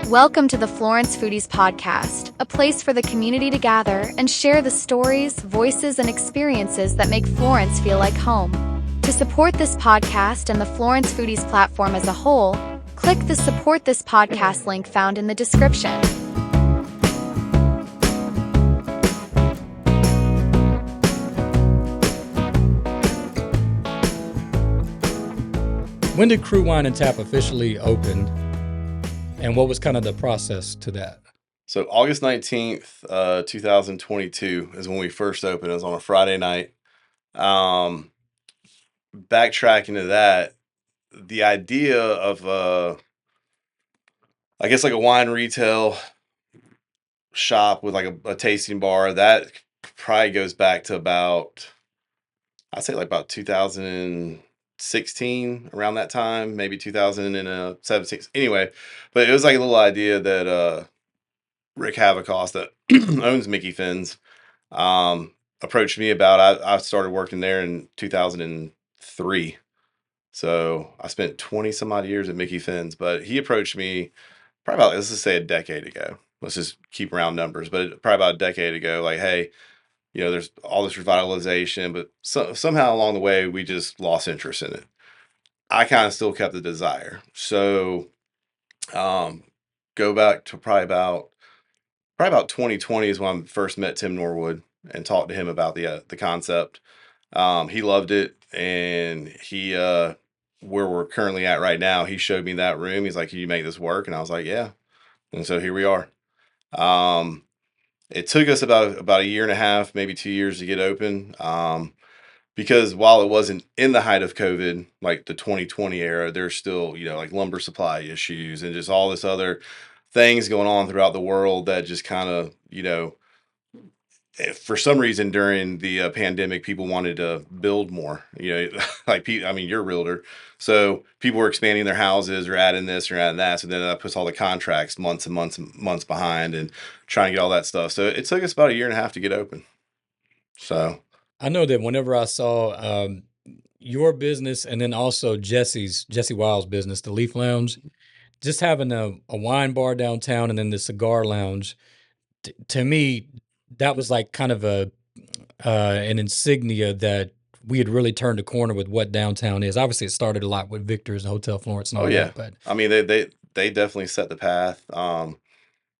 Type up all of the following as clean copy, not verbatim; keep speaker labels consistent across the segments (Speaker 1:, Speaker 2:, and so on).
Speaker 1: Welcome to the Florence Foodies Podcast, a place for the community to gather and share the stories, voices, and experiences that make Florence feel like home. To support this podcast and the Florence Foodies platform as a whole, click the Support This Podcast link found in the description.
Speaker 2: When did Crew Wine and Tap officially open, and what was kind of the process to that?
Speaker 3: So August 19th, 2022 is when we first opened. It was on a Friday night. Backtracking to that, the idea of, I guess like a wine retail shop with like a tasting bar, that probably goes back to about, I'd say like about 2016, around that time, maybe 2017. Anyway, but it was like a little idea that Rick Havacos, that owns Mickey Finn's, approached me about. I started working there in 2003. So I spent 20 some odd years at Mickey Finn's, but he approached me probably about, let's just say a decade ago. Let's just keep round numbers, but probably about a decade ago, like, hey, there's all this revitalization, but somehow along the way, we just lost interest in it. I kind of still kept the desire. So, go back to probably about 2020 is when I first met Tim Norwood and talked to him about the concept. He loved it, and he where we're currently at right now, he showed me that room. He's like, "Can you make this work?" And I was like, "Yeah." And so here we are. It took us about a year and a half, maybe 2 years to get open. Because while it wasn't in the height of COVID, like the 2020 era, there's still, like lumber supply issues and just all this other things going on throughout the world that just kind of, for some reason during the pandemic, people wanted to build more, like, I mean, you're a realtor. So people were expanding their houses or adding this or adding that. So then that puts all the contracts months and months and months behind and trying to get all that stuff. So it took us about a year and a half to get open. So
Speaker 2: I know that whenever I saw your business and then also Jesse Wild's business, the Leaf Lounge, just having a wine bar downtown and then the cigar lounge, to me, that was like kind of an insignia that we had really turned a corner with what downtown is. Obviously, it started a lot with Victor's and Hotel Florence and all that. But
Speaker 3: I mean, they definitely set the path.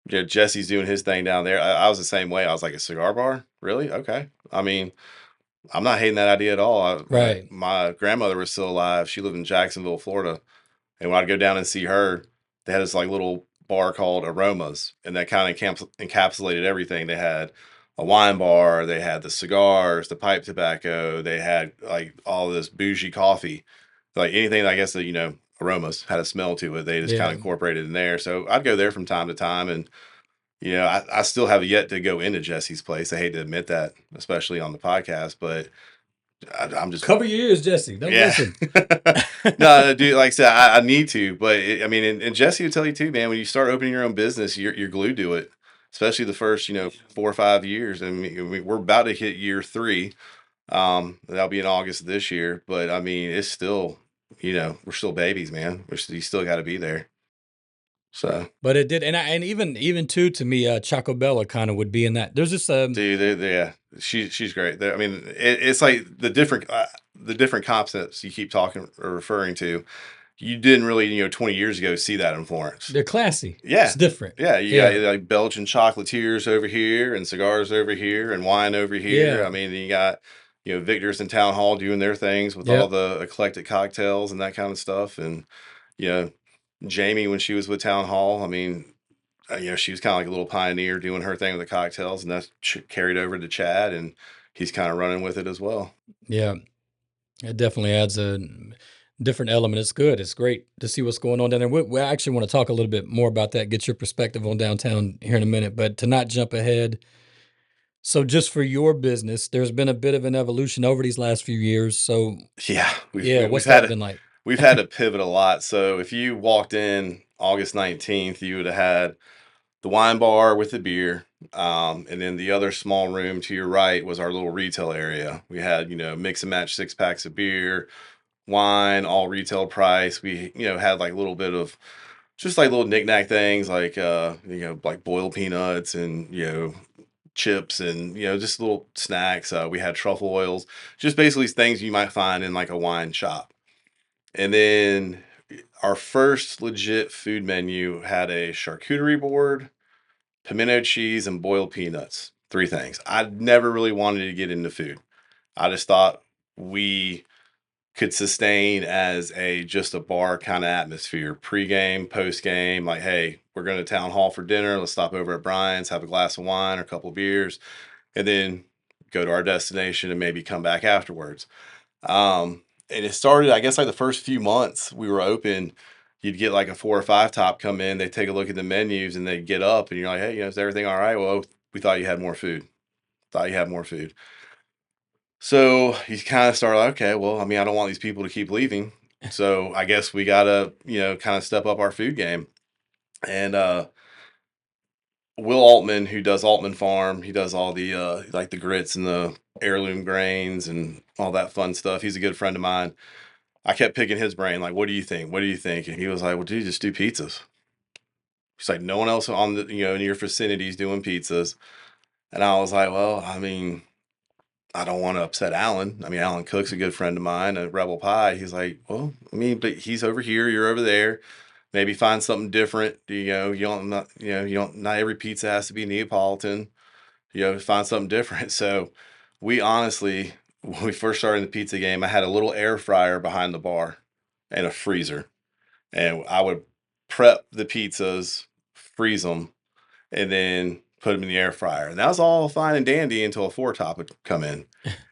Speaker 3: Jesse's doing his thing down there. I was the same way. I was like, a cigar bar? Really? Okay. I mean, I'm not hating that idea at all.
Speaker 2: Right.
Speaker 3: My grandmother was still alive. She lived in Jacksonville, Florida. And when I'd go down and see her, they had this like little bar called Aromas, and that kind of encapsulated everything. They had a wine bar, they had the cigars, the pipe tobacco, they had like all this bougie coffee, like anything, I guess, that, Aromas had a smell to it. They just kind of incorporated in there. So I'd go there from time to time, and I still have yet to go into Jesse's place. I hate to admit that, especially on the podcast, but I'm just
Speaker 2: cover your ears, Jesse. Don't listen.
Speaker 3: No, dude, like I said, I need to, but and Jesse will tell you too, man, when you start opening your own business, you're glued to it, especially the first, 4 or 5 years. I mean, we're about to hit year 3. That'll be in August of this year, but I mean, it's still, we're still babies, man. You still got to be there. So,
Speaker 2: but it did, and even too, to me, Choco Bella kind of would be in that. There's this
Speaker 3: dude, yeah, she's great. I mean, it's like the different concepts you keep talking or referring to. You didn't really, 20 years ago see that in Florence.
Speaker 2: They're classy.
Speaker 3: Yeah,
Speaker 2: it's different.
Speaker 3: Yeah, you got like Belgian chocolatiers over here, and cigars over here, and wine over here.
Speaker 2: Yeah.
Speaker 3: I mean, you got Victor's and Town Hall doing their things with all the eclectic cocktails and that kind of stuff, and Jamie, when she was with Town Hall, I mean, she was kind of like a little pioneer doing her thing with the cocktails, and that's carried over to Chad, and he's kind of running with it as well.
Speaker 2: Yeah, it definitely adds a different element. It's good. It's great to see what's going on down there. We actually want to talk a little bit more about that, get your perspective on downtown here in a minute, but to not jump ahead. So just for your business, there's been a bit of an evolution over these last few years. So
Speaker 3: yeah,
Speaker 2: what's that been like?
Speaker 3: We've had to pivot a lot. So if you walked in August 19th, you would have had the wine bar with the beer. And then the other small room to your right was our little retail area. We had, mix and match 6-packs of beer, wine, all retail price. We, had like a little bit of just like little knickknack things like like boiled peanuts and chips and just little snacks. We had truffle oils, just basically things you might find in like a wine shop. And then our first legit food menu had a charcuterie board, pimento cheese, and boiled peanuts. 3 things. I never really wanted to get into food. I just thought we could sustain as just a bar kind of atmosphere, pre-game, post-game, like, hey, we're going to town hall for dinner. Let's stop over at Bryan's, have a glass of wine or a couple of beers, and then go to our destination and maybe come back afterwards. And it started, I guess, like the first few months we were open, you'd get like a 4 or 5 top come in, they take a look at the menus and they get up and you're like, hey, is everything all right? Well, we thought you had more food. Thought you had more food. So you kind of start like, okay, well, I mean, I don't want these people to keep leaving. So I guess we gotta, kind of step up our food game. And Will Altman, who does Altman Farm, he does all the like the grits and the heirloom grains and all that fun stuff. He's a good friend of mine. I kept picking his brain, like, what do you think? What do you think? And he was like, well, dude, just do pizzas. He's like, no one else on the, in your vicinity is doing pizzas. And I was like, well, I mean, I don't want to upset Alan. I mean, Alan Cook's a good friend of mine at Rebel Pie. He's like, well, I mean, but he's over here, you're over there. Maybe find something different. Not every pizza has to be Neapolitan. Find something different. So we honestly, when we first started in the pizza game, I had a little air fryer behind the bar and a freezer. And I would prep the pizzas, freeze them, and then put them in the air fryer. And that was all fine and dandy until a 4 top would come in.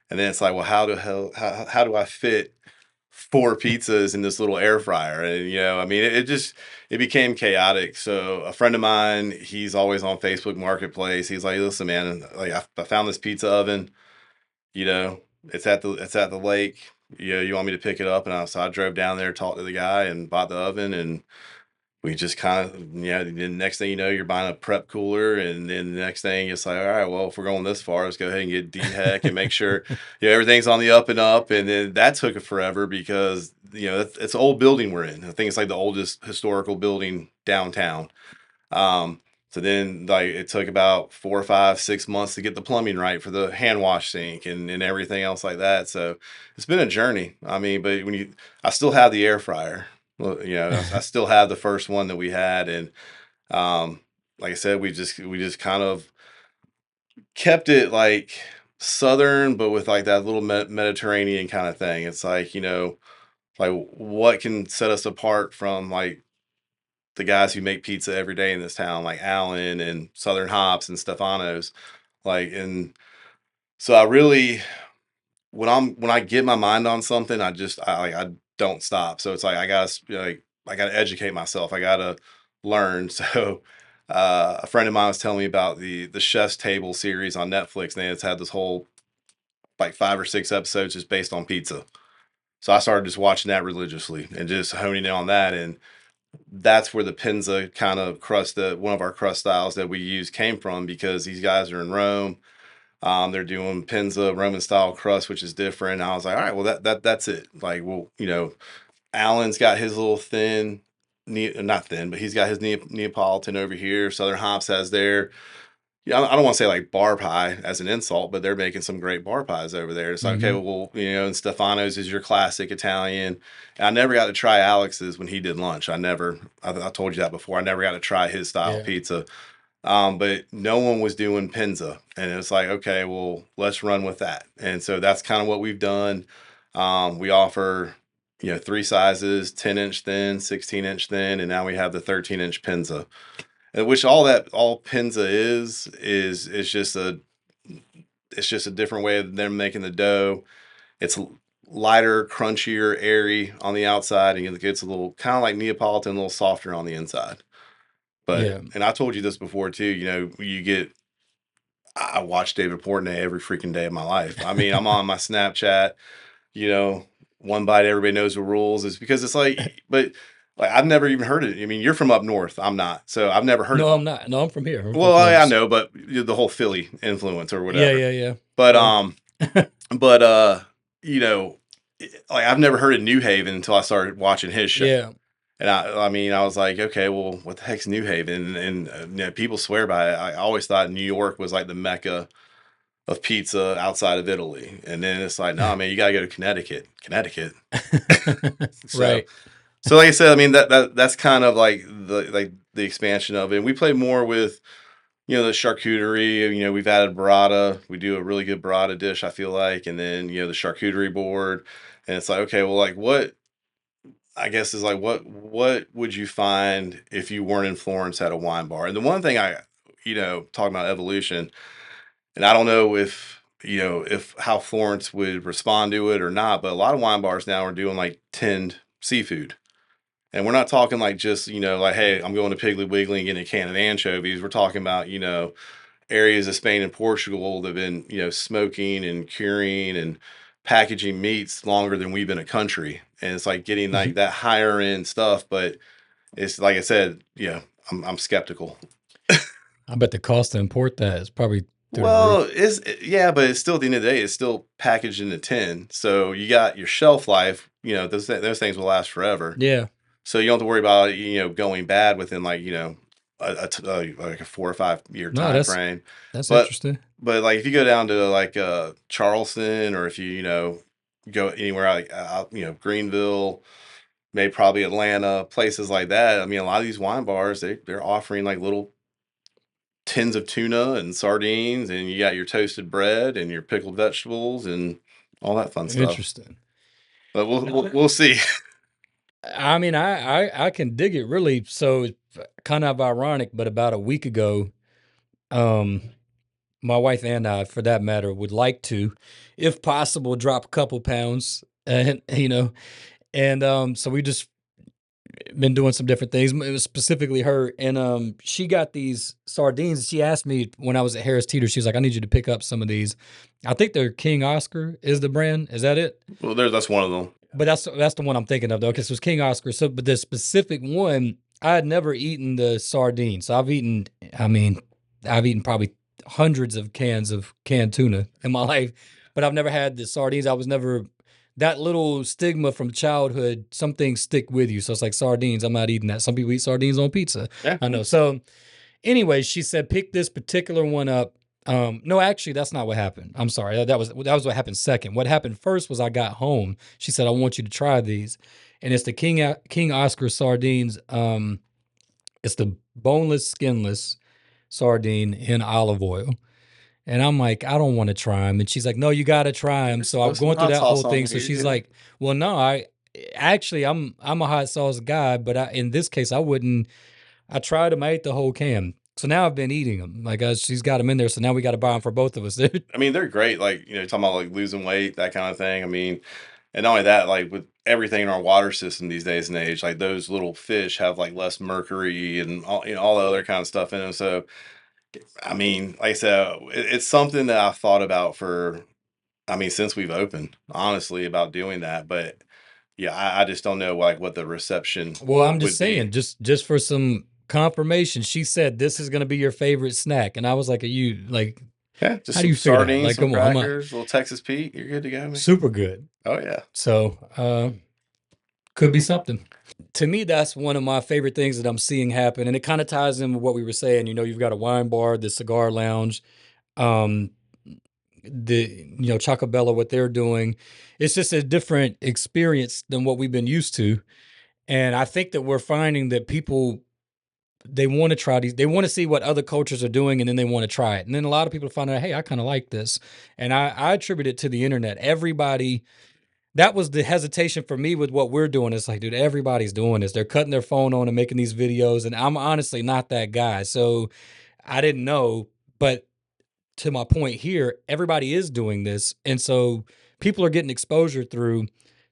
Speaker 3: And then it's like, well, how do I fit 4 pizzas in this little air fryer? And I mean, it became chaotic. So a friend of mine, he's always on Facebook Marketplace. He's like, listen, man, like I found this pizza oven. It's at the lake. You want me to pick it up? And so I drove down there, talked to the guy, and bought the oven, and we just kind of, the next thing you know, you're buying a prep cooler, and then the next thing it's like, all right, well, if we're going this far, let's go ahead and get DHEC and make sure, everything's on the up and up. And then that took it forever because, it's an old building we're in. I think it's like the oldest historical building downtown. So then like it took about 4 or 5, 6 months to get the plumbing right for the hand wash sink and everything else like that. So it's been a journey. I mean, but I still have the air fryer. Well, I still have the first one that we had, and like I said, we just kind of kept it like southern, but with like that little Mediterranean kind of thing. It's like like what can set us apart from like the guys who make pizza every day in this town, like Allen and Southern Hops and Stefano's, and so I really when I get my mind on something, I don't stop. So it's like I gotta educate myself. I gotta learn. So a friend of mine was telling me about the Chef's Table series on Netflix, and it's had this whole like 5 or 6 episodes just based on pizza. So I started just watching that religiously and just honing in on that, and that's where the Pinza kind of crust, one of our crust styles that we use, came from, because these guys are in Rome. They're doing Pinza Roman style crust, which is different. And I was like, all right, well that's it. Like, well, Alan's got his little thin, not thin, but he's got his Neapolitan over here. Southern Hops has their, I don't want to say like bar pie as an insult, but they're making some great bar pies over there. It's like, okay, well, and Stefano's is your classic Italian. And I never got to try Alex's when he did lunch. I told you that before. I never got to try his style of pizza. But no one was doing Pinza, and it's like, okay, well, let's run with that. And so that's kind of what we've done. We offer, 3 sizes: 10-inch thin, 16-inch thin, and now we have the 13-inch Pinza. Which all Pinza is just a different way of them making the dough. It's lighter, crunchier, airy on the outside, and it gets a little kind of like Neapolitan, a little softer on the inside. But and I told you this before too. I watch David Portnoy every freaking day of my life. I mean, I'm on my Snapchat. One bite, everybody knows the rules. Is because it's like, but. Like, I've never even heard it. I mean, you're from up north. I'm not. So I've never heard it.
Speaker 2: No, I'm not. No, I'm from here.
Speaker 3: Well, I know, but the whole Philly influence or whatever.
Speaker 2: Yeah.
Speaker 3: But, like, I've never heard of New Haven until I started watching his show.
Speaker 2: Yeah.
Speaker 3: And I mean, I was like, okay, well, what the heck's New Haven? And people swear by it. I always thought New York was like the mecca of pizza outside of Italy. And then it's like, no, man, you got to go to Connecticut. Connecticut. So,
Speaker 2: Right.
Speaker 3: so like I said, I mean, that's kind of like the expansion of it. And we play more with, the charcuterie. We've added burrata. We do a really good burrata dish, I feel like. And then, the charcuterie board. And it's like, okay, well, like what, I guess is like what would you find if you weren't in Florence at a wine bar? And the one thing talking about evolution, and I don't know if how Florence would respond to it or not, but a lot of wine bars now are doing like tinned seafood. And we're not talking like just, like, hey, I'm going to Piggly Wiggly and getting a can of anchovies. We're talking about, areas of Spain and Portugal that have been, smoking and curing and packaging meats longer than we've been a country. And it's like getting like that higher end stuff. But it's like I said, I'm skeptical.
Speaker 2: I bet the cost to import that is probably through the
Speaker 3: Well,
Speaker 2: roof.
Speaker 3: yeah, but it's still at the end of the day, it's still packaged in a tin. So you got your shelf life, those things will last forever.
Speaker 2: Yeah.
Speaker 3: So you don't have to worry about it, going bad within like, like a 4 or 5 year
Speaker 2: No,
Speaker 3: time frame.
Speaker 2: that's
Speaker 3: But
Speaker 2: interesting.
Speaker 3: like if you go down to like Charleston, or if you go anywhere like out, Greenville, maybe probably Atlanta, places like that. I mean, a lot of these wine bars, they're offering like little tins of tuna and sardines, and you got your toasted bread and your pickled vegetables and all that fun stuff.
Speaker 2: Interesting.
Speaker 3: But we'll see.
Speaker 2: I mean, I can dig it really. So it's kind of ironic, but about a week ago, um, my wife and I, for that matter, would like to, if possible, drop a couple pounds, and so we just been doing some different things. It was specifically her, and she got these sardines. She asked me when I was at Harris Teeter. She was like, "I need you to pick up some of these." I think they're King Oscar is the brand. Is that it?
Speaker 3: Well, that's one of them.
Speaker 2: But that's the one I'm thinking of though, because it was King Oscar. So, but the specific one, I had never eaten the sardines. So I mean, I've eaten probably hundreds of cans of canned tuna in my life, but I've never had the sardines. I was never that little stigma from childhood. Some things stick with you. So it's like sardines. I'm not eating that. Some people eat sardines on pizza.
Speaker 3: Yeah.
Speaker 2: I know. So anyway, she said, pick this particular one up. No, actually, that's not what happened. I'm sorry. That was what happened second. What happened first was I got home. She said, I want you to try these. And it's the King Oscar sardines. It's the boneless, skinless sardine in olive oil. And I'm like, I don't want to try them. And she's like, no, you got to try them. So I'm
Speaker 3: Throw some
Speaker 2: going through
Speaker 3: hot
Speaker 2: that whole
Speaker 3: sauce on
Speaker 2: thing. So
Speaker 3: there.
Speaker 2: she's
Speaker 3: Yeah.
Speaker 2: like, well, no, I'm a hot sauce guy, but in this case, I wouldn't. I tried them. I ate the whole can. So now I've been eating them. Like she's got them in there. So now we got to buy them for both of us, dude.
Speaker 3: I mean, they're great. Like, talking about like losing weight, that kind of thing. I mean, and not only that, like with everything in our water system these days and age, like those little fish have like less mercury and all the other kind of stuff in them. So, I mean, like I said, it's something that I've thought about I mean, since we've opened, honestly, about doing that. But yeah, I just don't know like what the reception
Speaker 2: Well, I'm just
Speaker 3: would be.
Speaker 2: saying, just for some confirmation, she said this is going to be your favorite snack, and I was like, "Are you like?
Speaker 3: Yeah, just
Speaker 2: How do
Speaker 3: some
Speaker 2: you figure that?
Speaker 3: sardines,
Speaker 2: Like,
Speaker 3: some
Speaker 2: come on, I'm not
Speaker 3: crackers, little Texas Pete. You're good to go, man.
Speaker 2: super good."
Speaker 3: Oh yeah.
Speaker 2: So, could be something. To me, that's one of my favorite things that I'm seeing happen, and it kind of ties in with what we were saying. You've got a wine bar, the cigar lounge, um, Chocobella, what they're doing. It's just a different experience than what we've been used to, and I think that we're finding that people they want to try these. They want to see what other cultures are doing, and then they want to try it. And then a lot of people find out, hey, I kind of like this, and I attribute it to the internet. Everybody that was the hesitation for me with what we're doing. It's like, dude, everybody's doing this. They're cutting their phone on and making these videos. And I'm honestly not that guy. So I didn't know. But to my point here, everybody is doing this. And so people are getting exposure through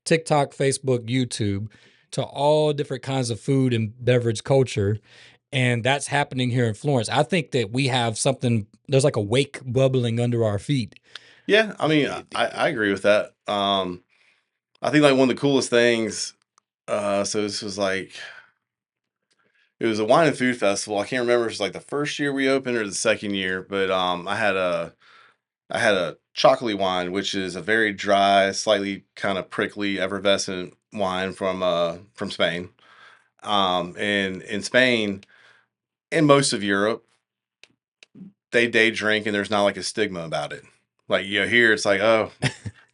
Speaker 2: TikTok, Facebook, YouTube to all different kinds of food and beverage culture. And that's happening here in Florence. I think that we have something, there's like a wake bubbling under our feet.
Speaker 3: Yeah, I mean, I agree with that. I think like one of the coolest things. So this was like it was a wine and food festival. I can't remember if it was like the first year we opened or the second year, but I had a chocolate wine, which is a very dry, slightly kind of prickly, effervescent wine from Spain. And in Spain and most of Europe, they day drink and there's not like a stigma about it. Like, here it's like, oh,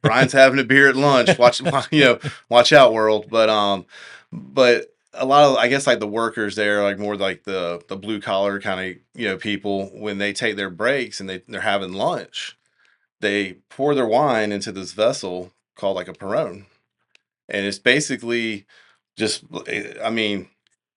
Speaker 3: Brian's having a beer at lunch. Watch out, world. But a lot of, I guess, like the workers there, like more like the blue collar kind of, people, when they take their breaks and they're having lunch, they pour their wine into this vessel called like a Perón. And it's basically just, I mean,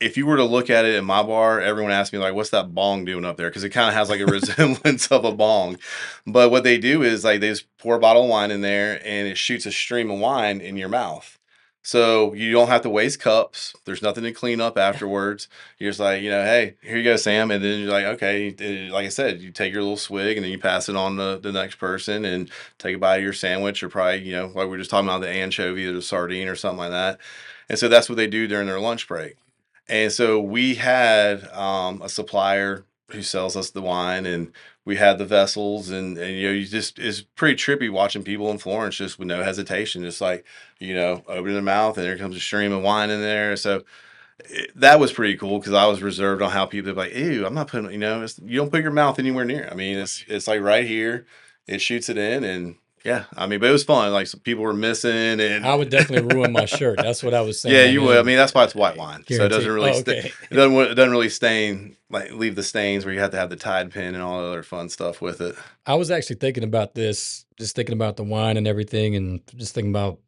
Speaker 3: if you were to look at it in my bar, everyone asks me like, "What's that bong doing up there?" Because it kind of has like a resemblance of a bong. But what they do is like they just pour a bottle of wine in there, and it shoots a stream of wine in your mouth. So you don't have to waste cups. There's nothing to clean up afterwards. You're just like, hey, here you go, Sam. And then you're like, okay, like I said, you take your little swig and then you pass it on to the next person and take a bite of your sandwich, or probably, like we were just talking about, the anchovy or the sardine or something like that. And so that's what they do during their lunch break. And so we had a supplier who sells us the wine, and we had the vessels, and you just, it's pretty trippy watching people in Florence just with no hesitation, just like, open their mouth and there comes a stream of wine in there. So that was pretty cool, because I was reserved on how people are like, ew, I'm not putting, you don't put your mouth anywhere near. I mean, it's like right here, it shoots it in, and yeah, I mean, but it was fun. Like, some people were missing, and
Speaker 2: I would definitely ruin my shirt. That's what I was saying.
Speaker 3: yeah, you would. I mean, that's why it's white wine, so it doesn't
Speaker 2: Guaranteed.
Speaker 3: really
Speaker 2: Oh, okay.
Speaker 3: it doesn't really stain, like leave the stains where you have to have the Tide pin and all the other fun stuff with it.
Speaker 2: I was actually thinking about this, just thinking about the wine and everything, and just thinking about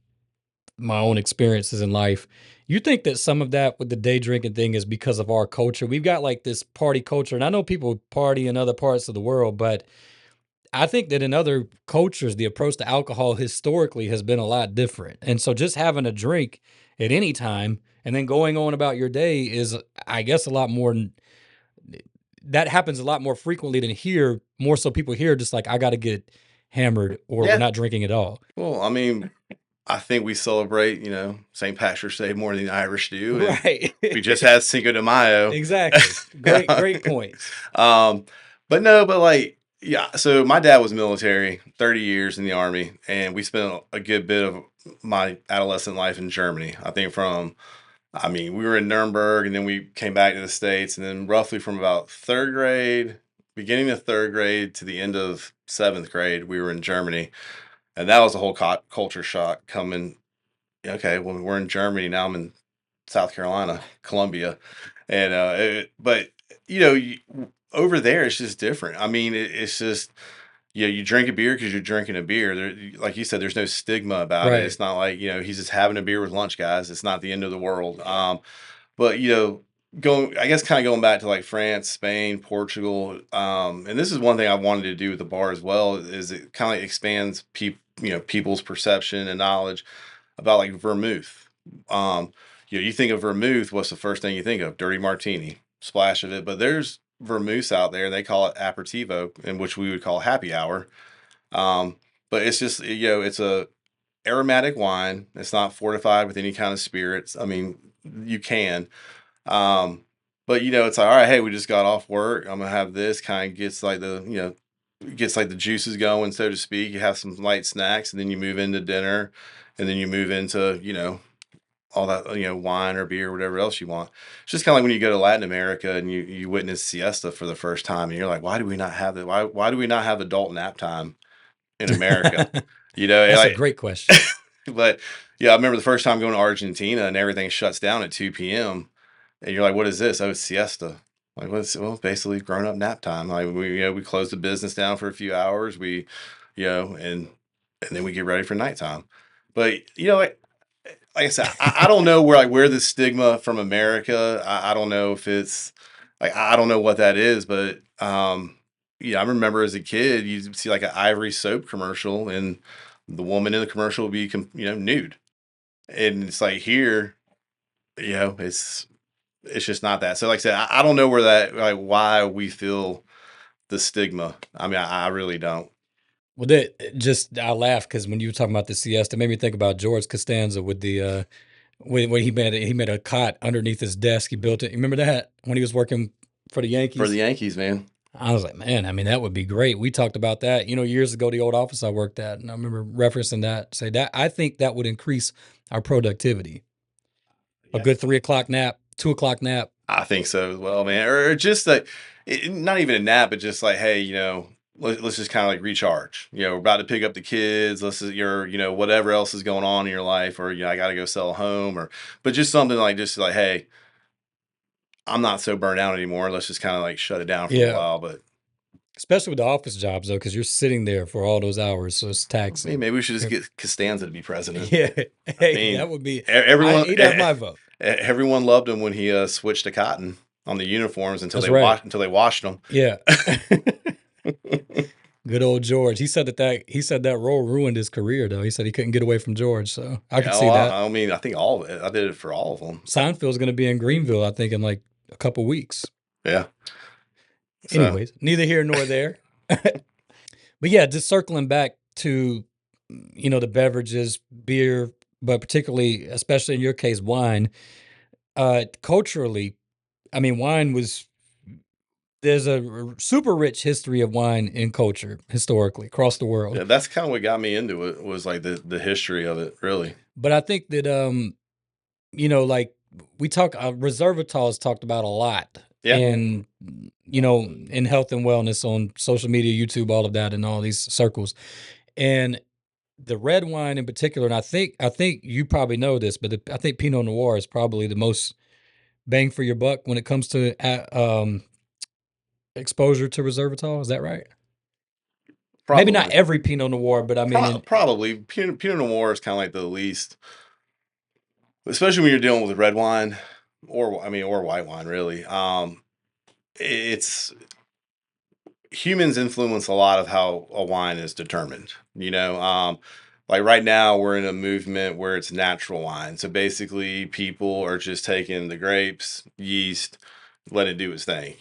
Speaker 2: my own experiences in life. You think that some of that with the day drinking thing is because of our culture? We've got like this party culture, and I know people party in other parts of the world, but I think that in other cultures, the approach to alcohol historically has been a lot different. And so just having a drink at any time and then going on about your day is, I guess, a lot more. That happens a lot more frequently than here. More so, people here just like, I got to get hammered, or we're
Speaker 3: Yeah.
Speaker 2: not drinking at all.
Speaker 3: Well, I mean, I think we celebrate, St. Patrick's Day more than the Irish do. And
Speaker 2: Right.
Speaker 3: we just had Cinco de Mayo.
Speaker 2: Exactly. Great points.
Speaker 3: But no, but like, yeah. So my dad was military, 30 years in the Army, and we spent a good bit of my adolescent life in Germany. We were in Nuremberg, and then we came back to the States, and then roughly from about beginning of third grade to the end of seventh grade, we were in Germany. And that was a whole culture shock coming. Okay, well, we're in Germany now. I'm in South Carolina, Columbia, and but over there it's just different. I mean, it's just, you drink a beer because you're drinking a beer. There, like you said, there's no stigma about
Speaker 2: Right.
Speaker 3: it. It's not like, he's just having a beer with lunch, guys. It's not the end of the world. But kind of going back to like France, Spain, Portugal, and this is one thing I wanted to do with the bar as well, is it kind of expands people's perception and knowledge about like vermouth. You think of vermouth, what's the first thing you think of? Dirty martini, splash of it. But there's vermouths out there, they call it aperitivo, in which we would call happy hour. But it's just, it's a aromatic wine. It's not fortified with any kind of spirits. I mean, you can. But it's like, all right, hey, we just got off work. I'm gonna have this. Kind of gets like the juices going, so to speak. You have some light snacks, and then you move into dinner, and then you move into all that wine or beer or whatever else you want. It's just kind of like when you go to Latin America and you witness siesta for the first time, and you're like, why do we not have that? Why do we not have adult nap time in America?
Speaker 2: That's a great question.
Speaker 3: But yeah, I remember the first time going to Argentina and everything shuts down at 2 p.m. And you're like, what is this? Oh, it's siesta. Like, well, basically grown up nap time. Like, we close the business down for a few hours. And then we get ready for nighttime. But, like I said, I don't know where the stigma from America, I don't know if it's like, I don't know what that is, but, I remember as a kid, you'd see like an Ivory soap commercial, and the woman in the commercial would be, nude. And it's like here, it's just not that. So like I said, I don't know why we feel the stigma. I mean, I really don't.
Speaker 2: Well, I laugh because when you were talking about the siesta, it made me think about George Costanza with the when he made a cot underneath his desk. He built it. You remember that when he was working for the Yankees?
Speaker 3: For the Yankees, man.
Speaker 2: I was like, man, I mean, that would be great. We talked about that, years ago, the old office I worked at, and I remember referencing that. I think that would increase our productivity. A good 3 o'clock nap 2 o'clock nap.
Speaker 3: I think so as well, man. Or just like, not even a nap, but just like, hey, let's just kind of like recharge. We're about to pick up the kids. Whatever else is going on in your life, or I got to go sell a home, but just something like hey, I'm not so burnt out anymore. Let's just kind of like shut it down for a
Speaker 2: Yeah.
Speaker 3: while. But
Speaker 2: Especially with the office jobs, though, because you're sitting there for all those hours, so it's taxing.
Speaker 3: maybe we should just get Costanza to be president.
Speaker 2: Yeah. Hey,
Speaker 3: mean,
Speaker 2: that would be
Speaker 3: everyone.
Speaker 2: he'd have my vote.
Speaker 3: Everyone loved him when he switched to cotton on the uniforms until
Speaker 2: That's
Speaker 3: they
Speaker 2: right.
Speaker 3: until they washed them.
Speaker 2: Yeah. Good old George. He said that role ruined his career, though. He said he couldn't get away from George, so I could see that.
Speaker 3: I mean, I think all of it. I did it for all of them.
Speaker 2: Seinfeld's going to be in Greenville, I think, in like a couple weeks.
Speaker 3: Yeah. So.
Speaker 2: Anyways, neither here nor there. But yeah, just circling back to, the beverages, beer, but particularly, especially in your case, wine. Culturally, I mean, there's a super rich history of wine in culture historically across the world.
Speaker 3: Yeah, that's kind of what got me into it, was like the history of it, really.
Speaker 2: But I think that like we talk, resveratrol is talked about a lot.
Speaker 3: Yeah.
Speaker 2: And in health and wellness on social media, YouTube, all of that, in all these circles. And the red wine in particular, and I think you probably know this, but I think Pinot Noir is probably the most bang for your buck when it comes to exposure to resveratrol. Is that right?
Speaker 3: Probably.
Speaker 2: Maybe not every Pinot Noir, but I mean,
Speaker 3: probably Pinot Noir is kind of like the least, especially when you're dealing with red wine or white wine, really. It's humans influence a lot of how a wine is determined. Like right now we're in a movement where it's natural wine. So basically people are just taking the grapes, yeast, let it do its thing,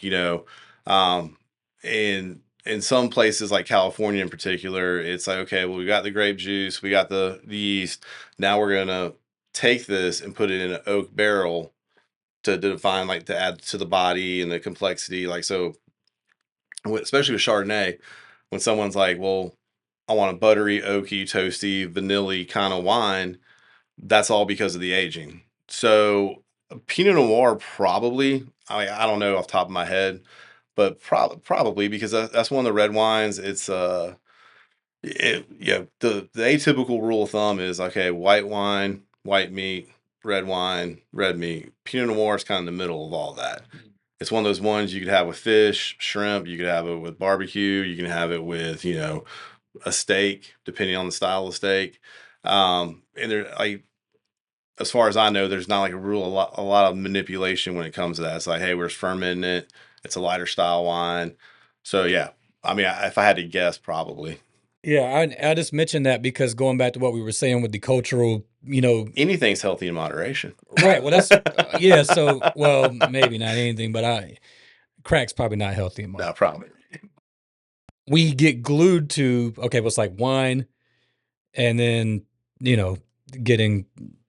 Speaker 3: and in some places like California in particular, it's like, okay, well, we got the grape juice, we got the yeast. Now we're going to take this and put it in an oak barrel to define, like, to add to the body and the complexity. Like, so especially with Chardonnay, when someone's like, well, I want a buttery, oaky, toasty, vanilla kind of wine, that's all because of the aging. So Pinot Noir probably, I don't know off the top of my head, but probably because that's one of the red wines. It's the atypical rule of thumb is, okay, white wine, white meat, red wine, red meat. Pinot Noir is kind of in the middle of all that. It's one of those ones you could have with fish, shrimp. You could have it with barbecue. You can have it with, a steak, depending on the style of steak. And there, like, as far as I know, there's not like a lot of manipulation when it comes to that. It's like, hey, we're fermenting it. It's a lighter style wine. So yeah, I mean, if I had to guess, probably.
Speaker 2: Yeah, I just mentioned that because going back to what we were saying with the cultural,
Speaker 3: anything's healthy in moderation.
Speaker 2: Right. Well, that's yeah. So, well, maybe not anything, but crack's probably not healthy in moderation.
Speaker 3: No, probably.
Speaker 2: We get glued to, okay, what's like wine, and then getting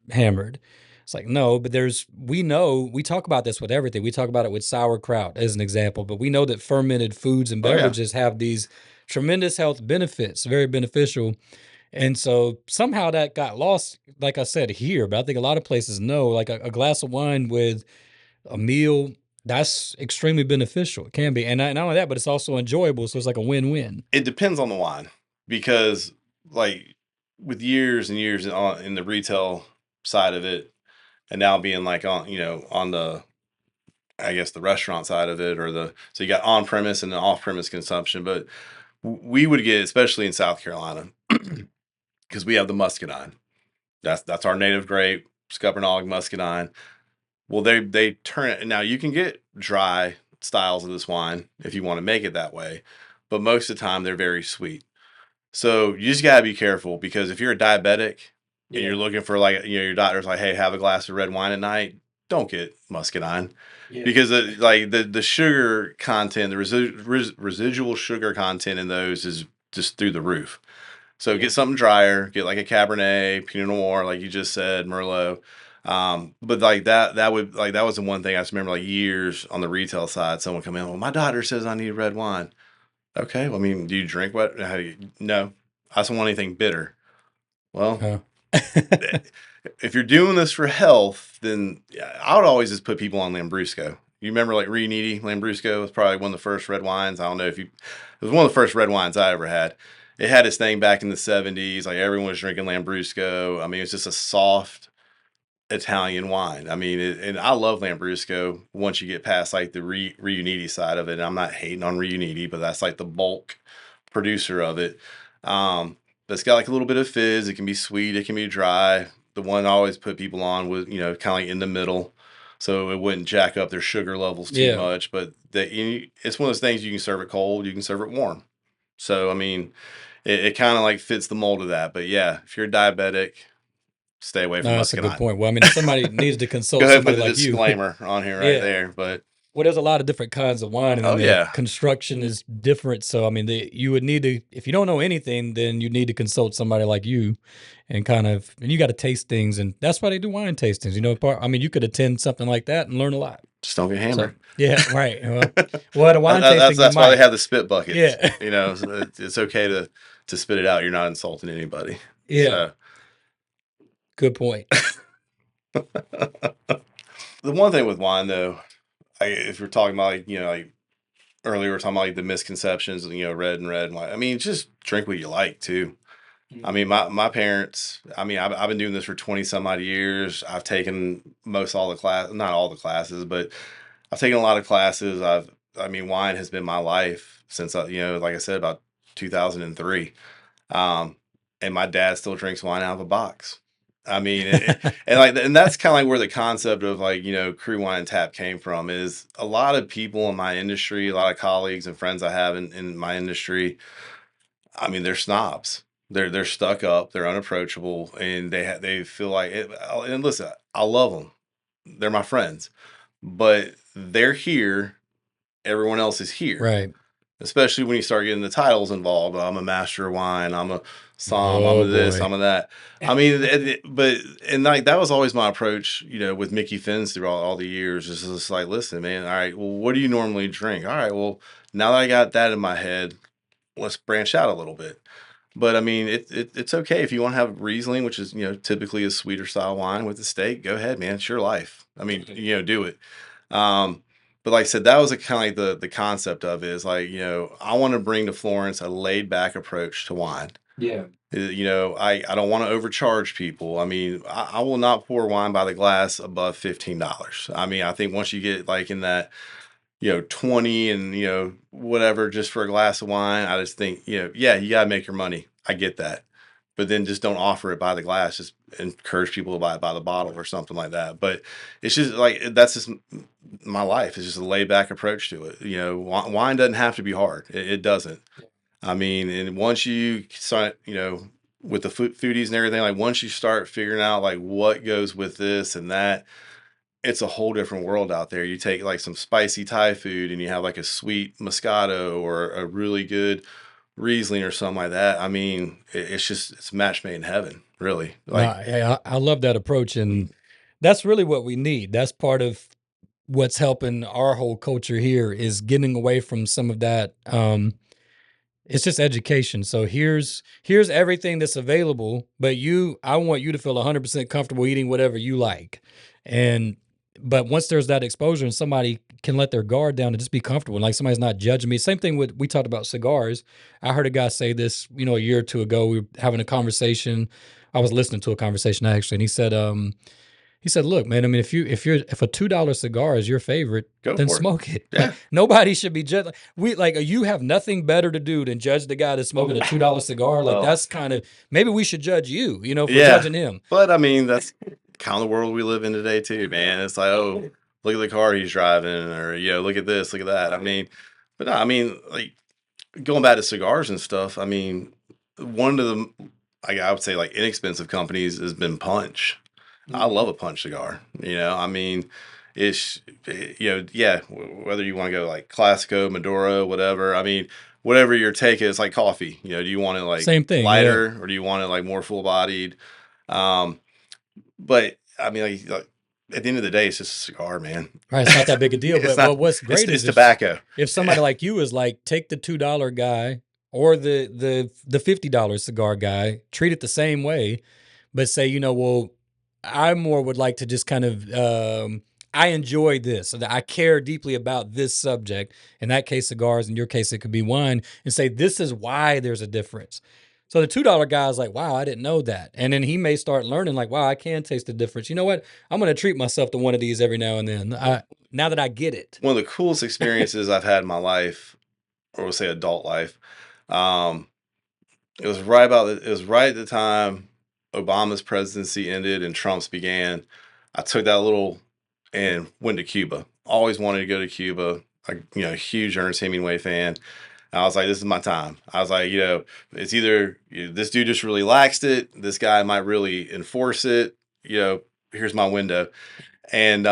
Speaker 2: hammered. It's like, no, but we talk about this with everything. We talk about it with sauerkraut as an example, but we know that fermented foods and beverages have these tremendous health benefits, very beneficial. And so somehow that got lost, like I said, here, but I think a lot of places know, like a glass of wine with a meal, that's extremely beneficial. It can be. And not only that, but it's also enjoyable. So it's like a win-win.
Speaker 3: It depends on the wine, because like with years and years in the retail side of it, and now being like on the, I guess, the restaurant side of it, so you got on premise and the off premise consumption. But we would get, especially in South Carolina, because we have the muscadine. That's our native grape, Scuppernong muscadine. Well, they turn it. Now you can get dry styles of this wine if you want to make it that way, but most of the time they're very sweet. So you just gotta be careful, because if you're a diabetic and you're looking for, like, your doctor's like, hey, have a glass of red wine at night, don't get muscadine, because like the sugar content, the residual sugar content in those is just through the roof. So get something drier, get like a Cabernet, Pinot Noir, like you just said, Merlot. But like that was the one thing I just remember, like, years on the retail side, someone come in, well, my doctor says I need red wine. Okay, well, I mean, do you drink what? No, I don't want anything bitter. Well, if you're doing this for health, then I would always just put people on Lambrusco. You remember like Riunite Lambrusco was probably one of the first red wines. I don't know if you, it was one of the first red wines I ever had. It had its thing back in the 70s. Like everyone was drinking Lambrusco. I mean, it's just a soft Italian wine. I mean, and I love Lambrusco once you get past like the Riunite side of it. And I'm not hating on Riunite, but that's like the bulk producer of it. But it's got like a little bit of fizz. It can be sweet. It can be dry. The one I always put people on was, kind of like in the middle, so it wouldn't jack up their sugar levels too much. But it's one of those things you can serve it cold, you can serve it warm. So I mean, it kind of like fits the mold of that. But yeah, if you're diabetic, stay away from
Speaker 2: No, that's a
Speaker 3: muscadine.
Speaker 2: good point. Well, I mean, if somebody needs to consult
Speaker 3: Go ahead and put
Speaker 2: somebody
Speaker 3: the
Speaker 2: like you.
Speaker 3: disclaimer on here right there. But
Speaker 2: well, there's a lot of different kinds of wine, and the
Speaker 3: yeah.
Speaker 2: construction is different. So, I mean, you would need to, if you don't know anything, then you need to consult somebody like you, and you got to taste things, and that's why they do wine tastings. I mean, you could attend something like that and learn a lot.
Speaker 3: Just don't get hammered.
Speaker 2: So, yeah, right. Well, at a wine tasting,
Speaker 3: that's why they have the spit buckets.
Speaker 2: Yeah,
Speaker 3: so it's okay to spit it out. You're not insulting anybody.
Speaker 2: Yeah.
Speaker 3: So.
Speaker 2: Good point.
Speaker 3: The one thing with wine, though, if we're talking about like earlier, we're talking about like the misconceptions, red and white. I mean, just drink what you like too. I mean, my parents. I mean, I've been doing this for 20 some odd years. I've taken not all the classes, but I've taken a lot of classes. I mean, wine has been my life since like I said, about 2003. And my dad still drinks wine out of a box. I mean, and that's kind of like where the concept of like, Crew Wine and Tap came from. Is a lot of people in my industry, a lot of colleagues and friends I have in my industry, I mean, they're snobs. They're stuck up, they're unapproachable, and they feel like it. And listen, I love them. They're my friends, but they're here. Everyone else is here.
Speaker 2: Right.
Speaker 3: Especially when you start getting the titles involved. I'm a master of wine. I'm a som. I'm a this. I'm a that. I mean, and like that was always my approach, with Mickey Finn's through all the years. Is just like, listen, man. All right. Well, what do you normally drink? All right. Well, now that I got that in my head, let's branch out a little bit. But I mean, it's okay if you want to have Riesling, which is typically a sweeter style wine with the steak. Go ahead, man. It's your life. I mean, do it. But like I said, that was kind of like the concept of it is like, I want to bring to Florence a laid back approach to wine.
Speaker 2: Yeah.
Speaker 3: I don't want to overcharge people. I mean, I will not pour wine by the glass above $15. I mean, I think once you get like in that, 20 and, whatever, just for a glass of wine, I just think, yeah, you got to make your money. I get that. But then just don't offer it by the glass. Just encourage people to buy it by the bottle or something like that. But it's just like, that's just my life. It's just a laid back approach to it. Wine doesn't have to be hard. It doesn't. I mean, and once you start, with the foodies and everything, like once you start figuring out like what goes with this and that, it's a whole different world out there. You take like some spicy Thai food and you have like a sweet Moscato or a really good Riesling or something like that. I mean, it's match made in heaven, really. Like,
Speaker 2: I love that approach, and that's really what we need. That's part of what's helping our whole culture here is getting away from some of that. It's just education. So here's everything that's available, but I want you to feel 100% comfortable eating whatever you like. But once there's that exposure and somebody can let their guard down and just be comfortable, and like somebody's not judging me. Same thing we talked about cigars. I heard a guy say this, a year or two ago. We were having a conversation. I was listening to a conversation actually, and he said, "Look, man. I mean, if a $2 cigar is your favorite, then smoke it.
Speaker 3: Yeah.
Speaker 2: Nobody should be judged. You have nothing better to do than judge the guy that's smoking a $2 cigar. Like that's kind of maybe we should judge you, for judging him.
Speaker 3: But I mean, that's kind of the world we live in today too, man. It's like, oh, look at the car he's driving, or look at this, look at that. I mean, but no, I mean, like going back to cigars and stuff. I mean, one of the I would say like inexpensive companies has been Punch. I love a Punch cigar. I mean, it's yeah. Whether you want to go like Classico, Maduro, whatever. I mean, whatever your take is, like coffee. Do you want it like
Speaker 2: same thing,
Speaker 3: lighter, or do you want it like more full bodied? But I mean, like at the end of the day, it's just a cigar, man.
Speaker 2: Right, it's not that big a deal. But what's great is
Speaker 3: tobacco.
Speaker 2: If somebody like you is like, take the $2 guy or the $50 cigar guy, treat it the same way. but say, well, I more would like to just kind of, I enjoy this. I care deeply about this subject. In that case, cigars. In your case, it could be wine. And say, this is why there's a difference. So the $2 guy is like, wow, I didn't know that. And then he may start learning like, wow, I can taste the difference. You know what? I'm going to treat myself to one of these every now and then. Now that I get it.
Speaker 3: One of the coolest experiences I've had in my life, or we'll say adult life, it was right at the time Obama's presidency ended and Trump's began. I took that little and went to Cuba. Always wanted to go to Cuba. Huge Ernest Hemingway fan. And I was like, this is my time. I was like, it's either this dude just really laxed it. This guy might really enforce it. Here's my window. And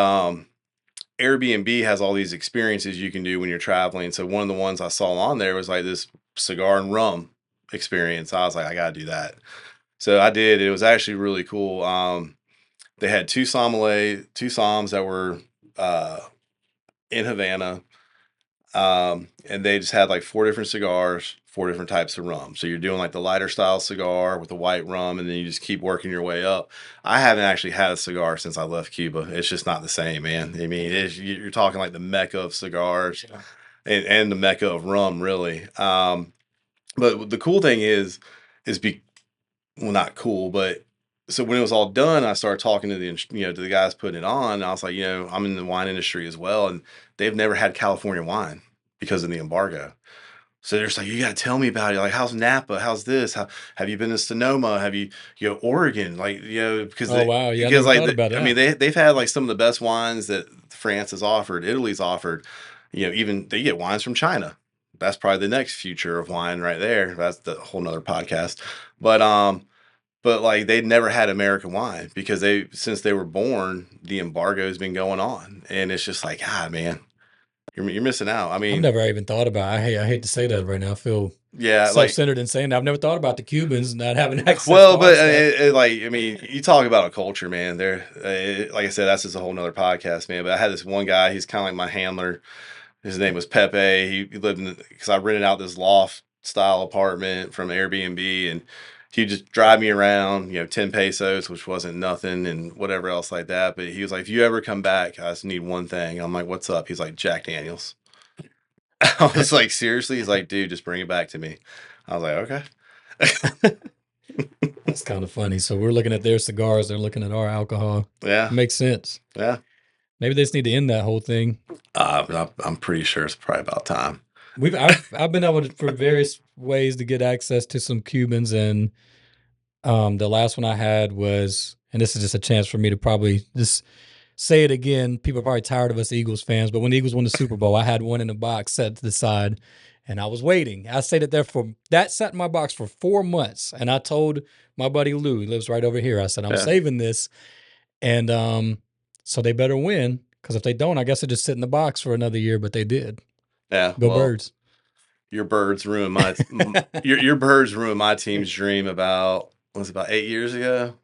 Speaker 3: Airbnb has all these experiences you can do when you're traveling. So one of the ones I saw on there was like this cigar and rum experience. I was like, I got to do that. So I did. It was actually really cool. They had two soms that were in Havana. And they just had like 4 different cigars, 4 different types of rum. So you're doing like the lighter style cigar with the white rum, and then you just keep working your way up. I haven't actually had a cigar since I left Cuba. It's just not the same, man. I mean, you're talking like the mecca of cigars, and the mecca of rum, really. But the cool thing well, not cool, but so when it was all done, I started talking to the guys putting it on. And I was like, I'm in the wine industry as well, and they've never had California wine because of the embargo. So they're just like, you got to tell me about it. Like, how's Napa? How's this? How have you been to Sonoma? Have you, Oregon? Like, because
Speaker 2: wow, yeah,
Speaker 3: because
Speaker 2: I never thought about that.
Speaker 3: I mean, they've had like some of the best wines that France has offered, Italy's offered. Even they get wines from China. That's probably the next future of wine right there. That's the whole nother podcast. But like they'd never had American wine because since they were born, the embargo has been going on, and it's just like, man, you're missing out. I mean,
Speaker 2: I've never even thought about. I hate to say that right now. I feel
Speaker 3: yeah,
Speaker 2: self-centered in saying that. I've never thought about the Cubans not having access.
Speaker 3: Well, but you talk about a culture, man. Like I said, that's just a whole nother podcast, man. But I had this one guy. He's kind of like my handler. His name was Pepe. He lived because I rented out this loft style apartment from Airbnb, and he'd just drive me around, 10 pesos, which wasn't nothing, and whatever else like that. But he was like, if you ever come back, I just need one thing. I'm like, what's up? He's like, Jack Daniels. I was like, seriously? He's like, dude, just bring it back to me. I was like, okay.
Speaker 2: That's kind of funny. So we're looking at their cigars. They're looking at our alcohol.
Speaker 3: Yeah.
Speaker 2: Makes sense.
Speaker 3: Yeah.
Speaker 2: Maybe they just need to end that whole thing.
Speaker 3: I'm pretty sure it's probably about time.
Speaker 2: I've been able to, for various ways, to get access to some Cubans, and the last one I had was, and this is just a chance for me to probably just say it again. People are probably tired of us Eagles fans, but when the Eagles won the Super Bowl, I had one in a box set to the side, and I was waiting. I stayed that sat in my box for 4 months, and I told my buddy Lou, he lives right over here, I said, I'm saving this, and so they better win, because if they don't, I guess it just sit in the box for another year, but they did.
Speaker 3: Yeah.
Speaker 2: Go Birds.
Speaker 3: Your birds ruined my your birds ruined my team's dream about 8 years ago.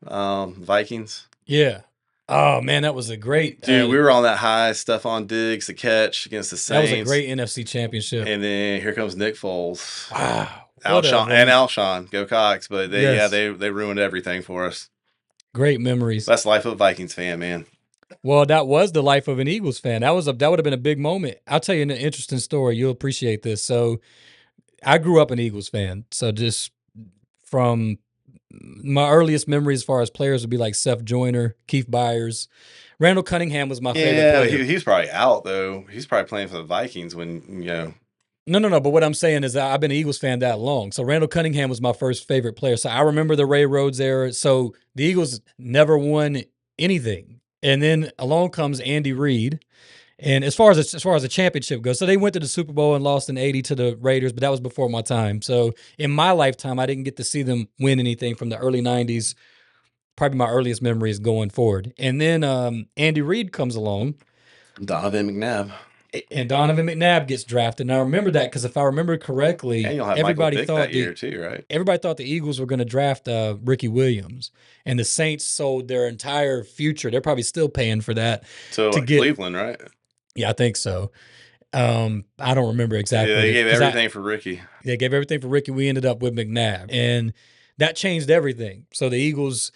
Speaker 3: Vikings.
Speaker 2: Yeah. Oh man, that was a great
Speaker 3: dude. We were on that high. Stephon Diggs, the catch against the Saints.
Speaker 2: That was a great NFC championship.
Speaker 3: And then here comes Nick Foles.
Speaker 2: Wow.
Speaker 3: Alshon. Go Cox. But they ruined everything for us.
Speaker 2: Great memories.
Speaker 3: That's the life of a Vikings fan, man.
Speaker 2: Well, that was the life of an Eagles fan. That would have been a big moment. I'll tell you an interesting story. You'll appreciate this. So I grew up an Eagles fan. So just from my earliest memories as far as players would be like Seth Joyner, Keith Byers. Randall Cunningham was my favorite player.
Speaker 3: He's probably out, though. He's probably playing for the Vikings when,
Speaker 2: No. But what I'm saying is that I've been an Eagles fan that long. So Randall Cunningham was my first favorite player. So I remember the Ray Rhodes era. So the Eagles never won anything. And then along comes Andy Reid. And as far as the championship goes, so they went to the Super Bowl and lost in 80 to the Raiders, but that was before my time. So in my lifetime, I didn't get to see them win anything from the early 90s. Probably my earliest memories going forward. And then Andy Reid comes along.
Speaker 3: Donovan McNabb.
Speaker 2: And Donovan McNabb gets drafted. And I remember that because if I remember correctly, everybody thought everybody thought the Eagles were going to draft Ricky Williams, and the Saints sold their entire future. They're probably still paying for that.
Speaker 3: So to get Cleveland, right?
Speaker 2: Yeah, I think so. I don't remember exactly.
Speaker 3: Yeah, they gave everything for Ricky.
Speaker 2: They gave everything for Ricky. We ended up with McNabb, and that changed everything. So the Eagles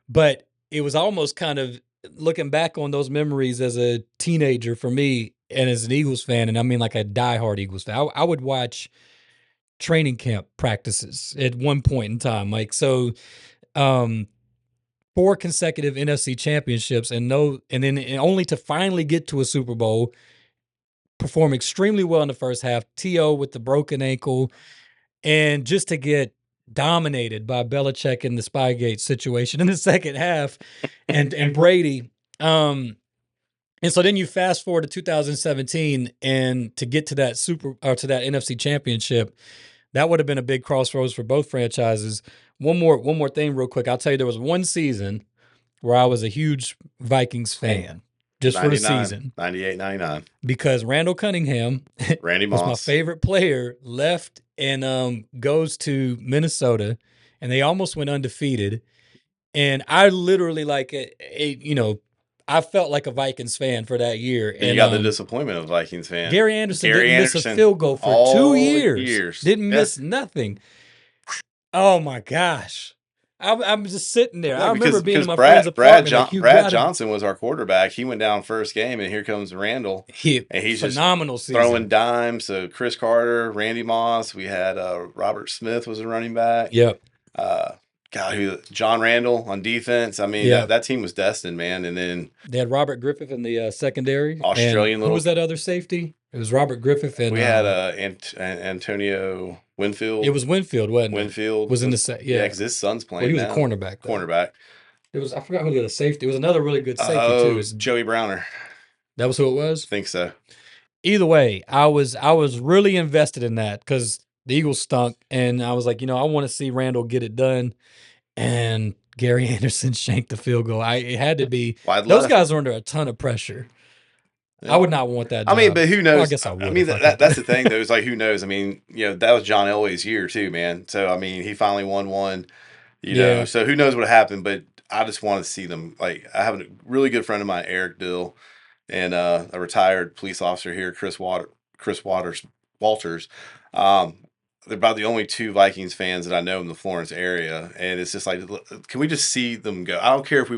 Speaker 2: But it was almost kind of looking back on those memories as a teenager for me and as an Eagles fan, and I mean like a diehard Eagles fan. I would watch training camp practices at one point in time. Like, so, 4 consecutive NFC championships and then only to finally get to a Super Bowl, perform extremely well in the first half, T.O. with the broken ankle, and just to get dominated by Belichick in the Spygate situation in the second half and Brady. And so then you fast forward to 2017 and to get to that to that NFC championship, that would have been a big crossroads for both franchises. One more thing real quick. I'll tell you, there was one season where I was a huge Vikings fan just for the season.
Speaker 3: 98, 99.
Speaker 2: Because Randall Cunningham
Speaker 3: Randy
Speaker 2: was
Speaker 3: Moss.
Speaker 2: my favorite player, left and goes to Minnesota, and they almost went undefeated. And I literally I felt like a Vikings fan for that year.
Speaker 3: And you got the disappointment of Vikings fan.
Speaker 2: Gary Anderson didn't miss a field goal for 2 years. Didn't miss nothing. Oh my gosh. I'm just sitting there. I remember being in my friend's apartment.
Speaker 3: Brad Johnson was our quarterback. He went down first game, and here comes Randall. And he's
Speaker 2: phenomenal
Speaker 3: just
Speaker 2: season.
Speaker 3: Throwing dimes. So Chris Carter, Randy Moss. We had Robert Smith was a running back.
Speaker 2: Yep.
Speaker 3: John Randall on defense. I mean, that team was destined, man. And then
Speaker 2: they had Robert Griffith in the secondary.
Speaker 3: Australian
Speaker 2: who was that other safety? It was Robert Griffith, and
Speaker 3: we had Antonio Winfield.
Speaker 2: It was Winfield, wasn't it?
Speaker 3: Winfield
Speaker 2: was in the
Speaker 3: yeah, because his son's playing.
Speaker 2: Well, he was
Speaker 3: now.
Speaker 2: a cornerback. Though.
Speaker 3: Cornerback.
Speaker 2: It was I forgot who the other safety. It was another really good safety too. It was
Speaker 3: Joey Browner.
Speaker 2: That was who it was.
Speaker 3: I think so.
Speaker 2: Either way, I was really invested in that because the Eagles stunk, and I was like, I want to see Randall get it done. And Gary Anderson shanked the field goal. It had to be. Those guys are under a ton of pressure. Yeah. I would not want that job.
Speaker 3: I mean, but who knows?
Speaker 2: Well, I guess I would.
Speaker 3: I mean, that's the thing, though. It's like, who knows? I mean, that was John Elway's year, too, man. So, I mean, he finally won one, you know. So, who knows what happened? But I just want to see them. Like, I have a really good friend of mine, Eric Dill, and a retired police officer here, Chris Walters. They're about the only 2 Vikings fans that I know in the Florence area, and it's just like, can we just see them go? I don't care if we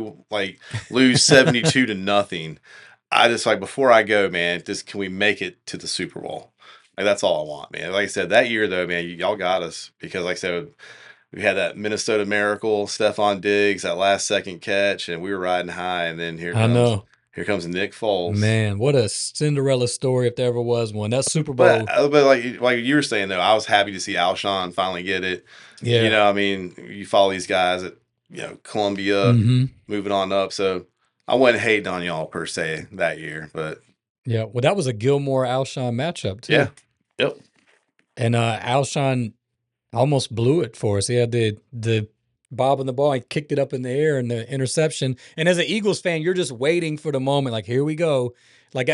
Speaker 3: lose 72-0. I just before I go, man, can we make it to the Super Bowl? That's all I want, man. Like I said, that year though, man, y'all got us because, like I said, we had that Minnesota Miracle, Stephon Diggs, that last second catch, and we were riding high. And then here comes Nick Foles.
Speaker 2: Man, what a Cinderella story if there ever was one. That Super Bowl.
Speaker 3: But like you were saying though, I was happy to see Alshon finally get it. Yeah, I mean, you follow these guys at Columbia, moving on up, so. I wasn't hating on y'all per se that year, but
Speaker 2: yeah, well, that was a Gilmore-Alshon matchup too.
Speaker 3: Yeah, yep.
Speaker 2: And Alshon almost blew it for us. He had the bob on the ball, he kicked it up in the air, and the interception. And as an Eagles fan, you're just waiting for the moment, like here we go. Like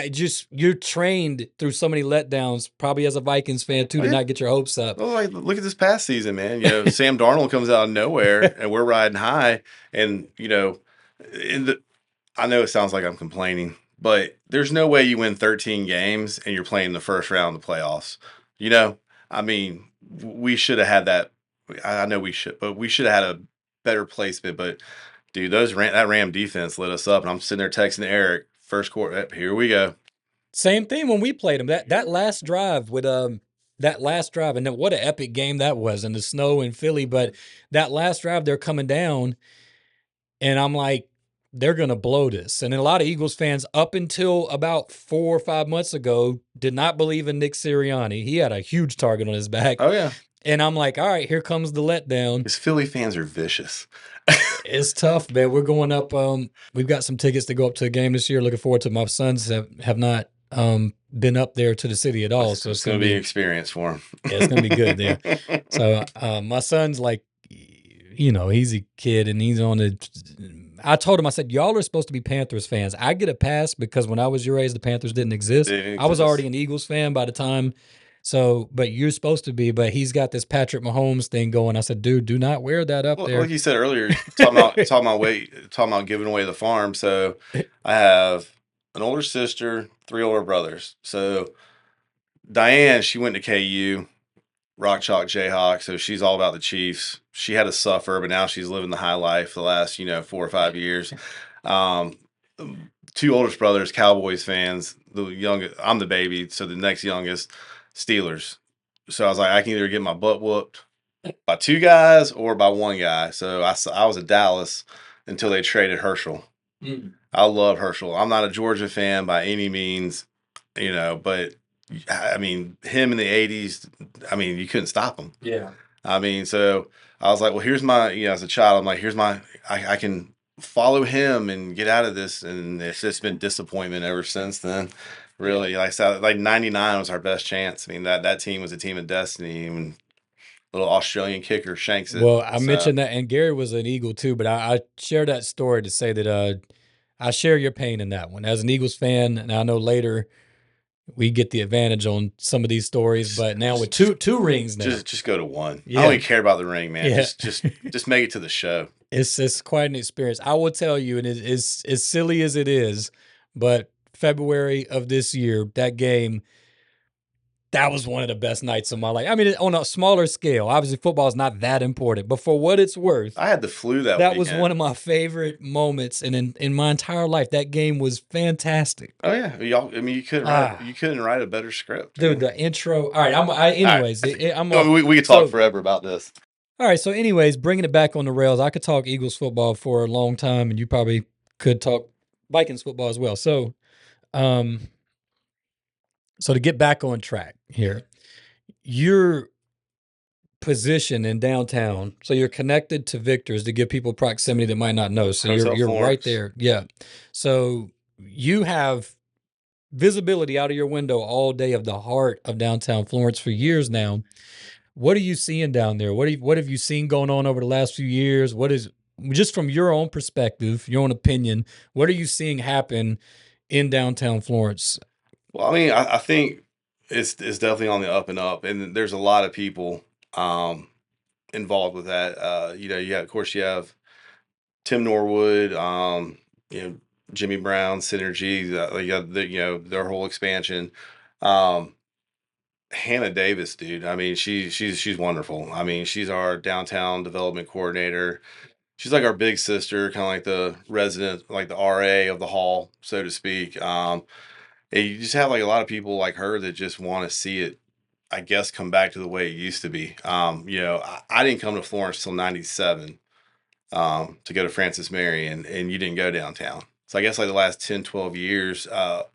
Speaker 2: you're trained through so many letdowns, probably as a Vikings fan too, to not get your hopes up.
Speaker 3: Well, look at this past season, man. Sam Darnold comes out of nowhere, and we're riding high, and I know it sounds like I'm complaining, but there's no way you win 13 games and you're playing the first round of the playoffs. I mean, we should have had that. I know we should, but we should have had a better placement. But, dude, that Ram defense lit us up, and I'm sitting there texting Eric, first quarter, here we go.
Speaker 2: Same thing when we played them. That last drive with and then what an epic game that was in the snow in Philly. But that last drive, they're coming down, and I'm like, they're going to blow this. And a lot of Eagles fans, up until about 4 or 5 months ago, did not believe in Nick Sirianni. He had a huge target on his back.
Speaker 3: Oh, yeah.
Speaker 2: And I'm like, all right, here comes the letdown.
Speaker 3: His Philly fans are vicious.
Speaker 2: It's tough, man. We're going up. We've got some tickets to go up to a game this year. Looking forward to it. My sons have not been up there to the city at all. So
Speaker 3: it's going to be an experience for them.
Speaker 2: Yeah, it's going to be good there. So my son's like, he's a kid and he's on I told him, I said, y'all are supposed to be Panthers fans. I get a pass because when I was your age, the Panthers didn't exist. I was already an Eagles fan by the time. So, but you're supposed to be. But he's got this Patrick Mahomes thing going. I said, dude, do not wear that up there.
Speaker 3: Like you said earlier, talking about giving away the farm. So I have an older sister, 3 older brothers. So Diane, she went to KU. Rock Chalk Jayhawk, so she's all about the Chiefs. She had to suffer, but now she's living the high life the last 4 or 5 years. Um, two oldest brothers, Cowboys fans. The youngest, I'm the baby, so the next youngest, Steelers. So I was like, I can either get my butt whooped by two guys or by one guy. So I was at Dallas until they traded Herschel. I love Herschel. I'm not a Georgia fan by any means, but I mean, him in the 80s, I mean, you couldn't stop him.
Speaker 2: Yeah.
Speaker 3: I mean, so I was like, well, here's my, as a child, I'm like, I can follow him and get out of this. And it's just been disappointment ever since then. Really, like I said, like 99 was our best chance. I mean, that team was a team of destiny. And little Australian kicker shanks it.
Speaker 2: Well, I mentioned that, and Gary was an Eagle too, but I share that story to say that I share your pain in that one. As an Eagles fan, and I know later we get the advantage on some of these stories, but now with two rings now.
Speaker 3: Just go to one.
Speaker 2: Yeah.
Speaker 3: I don't even care about the ring, man.
Speaker 2: Yeah.
Speaker 3: Just make it to the show.
Speaker 2: It's quite an experience. I will tell you, and it's as silly as it is, but February of this year, that game, that was one of the best nights of my life. I mean, on a smaller scale, obviously football is not that important, but for what it's worth,
Speaker 3: I had the flu that
Speaker 2: weekend.
Speaker 3: was
Speaker 2: one of my favorite moments, and in my entire life, that game was fantastic.
Speaker 3: Oh yeah, y'all. I mean, you couldn't write a better script,
Speaker 2: dude. The intro. All right, anyways,
Speaker 3: we could talk forever about this.
Speaker 2: All right, so anyways, bringing it back on the rails, I could talk Eagles football for a long time, and you probably could talk Vikings football as well. So, so to get back on track here, your position in downtown, so you're connected to Victor's to give people proximity that might not know. So you're right there. Yeah. So you have visibility out of your window all day of the heart of downtown Florence for years now. What are you seeing down there? What have you seen going on over the last few years? What is, just from your own perspective, your own opinion, what are you seeing happen in downtown Florence?
Speaker 3: Well, I mean, I think it's definitely on the up and up, and there's a lot of people involved with that. Of course, you have Tim Norwood, Jimmy Brown, Synergy, their whole expansion. Hannah Davis, dude. I mean, she's wonderful. I mean, she's our downtown development coordinator. She's like our big sister, kind of like the resident, like the RA of the hall, so to speak. And you just have like a lot of people like her that just want to see it, I guess, come back to the way it used to be. I didn't come to Florence till 97 to go to Francis Mary, and you didn't go downtown. So I guess like the last 10, 12 years, a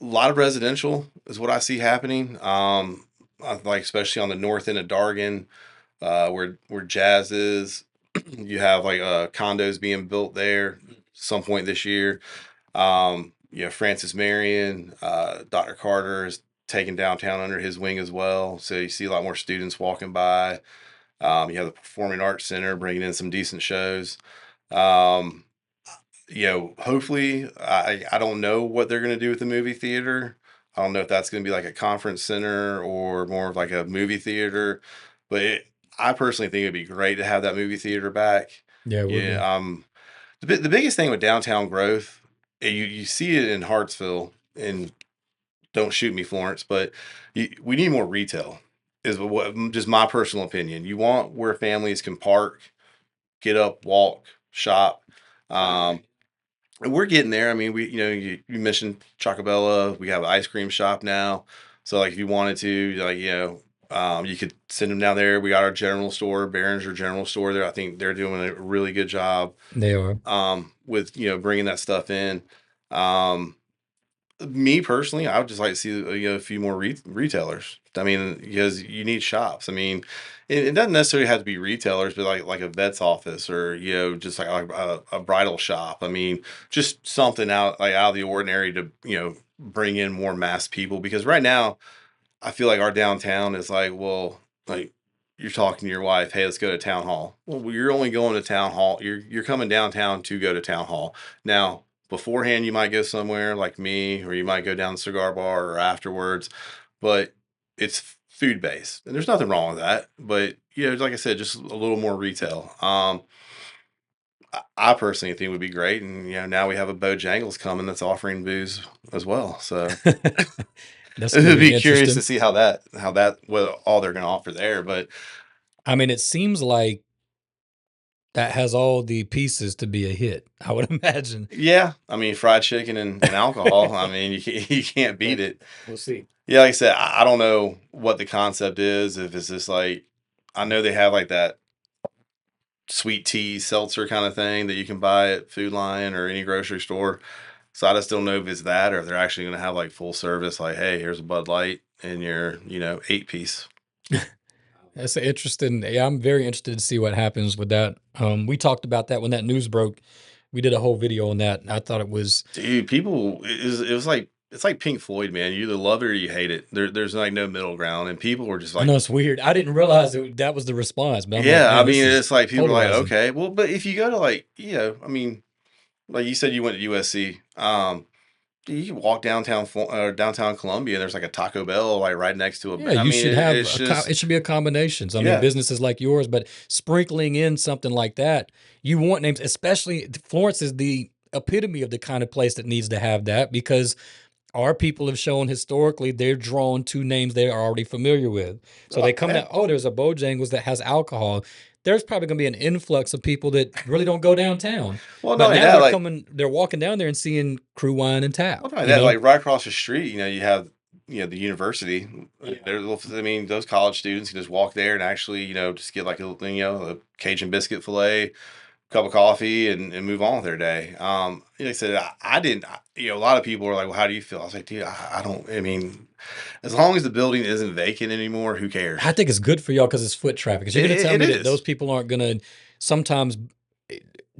Speaker 3: lot of residential is what I see happening. Like especially on the north end of Dargan, where Jazz is. You have like condos being built there some point this year. Francis Marion, Dr. Carter is taking downtown under his wing as well. So you see a lot more students walking by. You have the Performing Arts Center bringing in some decent shows. Hopefully, I don't know what they're going to do with the movie theater. I don't know if that's going to be like a conference center or more of like a movie theater, but I personally think it'd be great to have that movie theater back.
Speaker 2: Yeah.
Speaker 3: The biggest thing with downtown growth, you see it in Hartsville, and don't shoot me, Florence, but we need more retail. Is just my personal opinion. You want where families can park, get up, walk, shop. And we're getting there. I mean, you mentioned Chocobella. We have an ice cream shop now. So like if you wanted to, like, you could send them down there. We got our general store, Behringer General Store there. I think they're doing a really good job.
Speaker 2: They are.
Speaker 3: With, bringing that stuff in. Me personally, I would just like to see a few more retailers. I mean, because you need shops. I mean, it doesn't necessarily have to be retailers, but like a vet's office or just like a bridal shop. I mean, just something out of the ordinary to bring in more mass people. Because right now, I feel like our downtown is like, well, like you're talking to your wife, hey, let's go to town hall. Well, you're only going to town hall. You're coming downtown to go to town hall now. Beforehand, you might go somewhere like me, or you might go down the cigar bar or afterwards, but it's food based, and there's nothing wrong with that. But like I said, just a little more retail. I personally think would be great, and now we have a Bojangles coming that's offering booze as well. So
Speaker 2: That's
Speaker 3: It'd
Speaker 2: very
Speaker 3: be curious
Speaker 2: interesting.
Speaker 3: to see what all they're going to offer there. But
Speaker 2: I mean, it seems like that has all the pieces to be a hit, I would imagine.
Speaker 3: yeah, I mean, fried chicken and alcohol. I mean, you can't beat
Speaker 2: But
Speaker 3: it.
Speaker 2: we'll see.
Speaker 3: Yeah, like I said, I don't know what the concept is. If it's just like, I know they have like that sweet tea seltzer kind of thing that you can buy at Food Lion or any grocery store. So I just don't know if it's that or if they're actually going to have like full service, like, hey, here's a Bud Light and your, 8-piece.
Speaker 2: That's interesting. Yeah, I'm very interested to see what happens with that. We talked about that when that news broke. We did a whole video on that. And I thought it was,
Speaker 3: Dude, people, it was like, it's like Pink Floyd, man. You either love it or you hate it. There's like no middle ground. And people were just
Speaker 2: I
Speaker 3: like,
Speaker 2: know it's weird. I didn't realize that was the response, but I'm like,
Speaker 3: yeah, I
Speaker 2: man, this
Speaker 3: mean,
Speaker 2: is
Speaker 3: it's like people are like,
Speaker 2: polarizing.
Speaker 3: okay, well, but if you go to like, I mean, like you said, you went to USC. You can walk downtown downtown Columbia, and there's like a Taco Bell like right next to
Speaker 2: Yeah,
Speaker 3: a. I
Speaker 2: you
Speaker 3: mean,
Speaker 2: should have
Speaker 3: it's just
Speaker 2: it should be a combination. So, I mean,
Speaker 3: yeah.
Speaker 2: businesses like yours, but sprinkling in something like that, you want names, especially Florence is the epitome of the kind of place that needs to have that because our people have shown historically they're drawn to names they are already familiar with. So they come
Speaker 3: Hey,
Speaker 2: down, oh, there's a Bojangles that has alcohol. There's probably going to be an influx of people that really don't go downtown.
Speaker 3: well, not
Speaker 2: But
Speaker 3: only
Speaker 2: now
Speaker 3: that, like,
Speaker 2: they're walking down there and seeing Crew Wine and Tap,
Speaker 3: well, not only
Speaker 2: you
Speaker 3: that,
Speaker 2: know?
Speaker 3: like right across the street, you have the university. I mean, those college students can just walk there and actually just get like a Cajun biscuit fillet, cup of coffee, and move on with their day. Like I said, I didn't. A lot of people are like, "Well, how do you feel?" I was like, "Dude, I don't. I mean, as long as the building isn't vacant anymore, who cares?"
Speaker 2: I think it's good for y'all because it's foot traffic. Because you're going to tell
Speaker 3: It
Speaker 2: me that those
Speaker 3: is.
Speaker 2: people aren't going to sometimes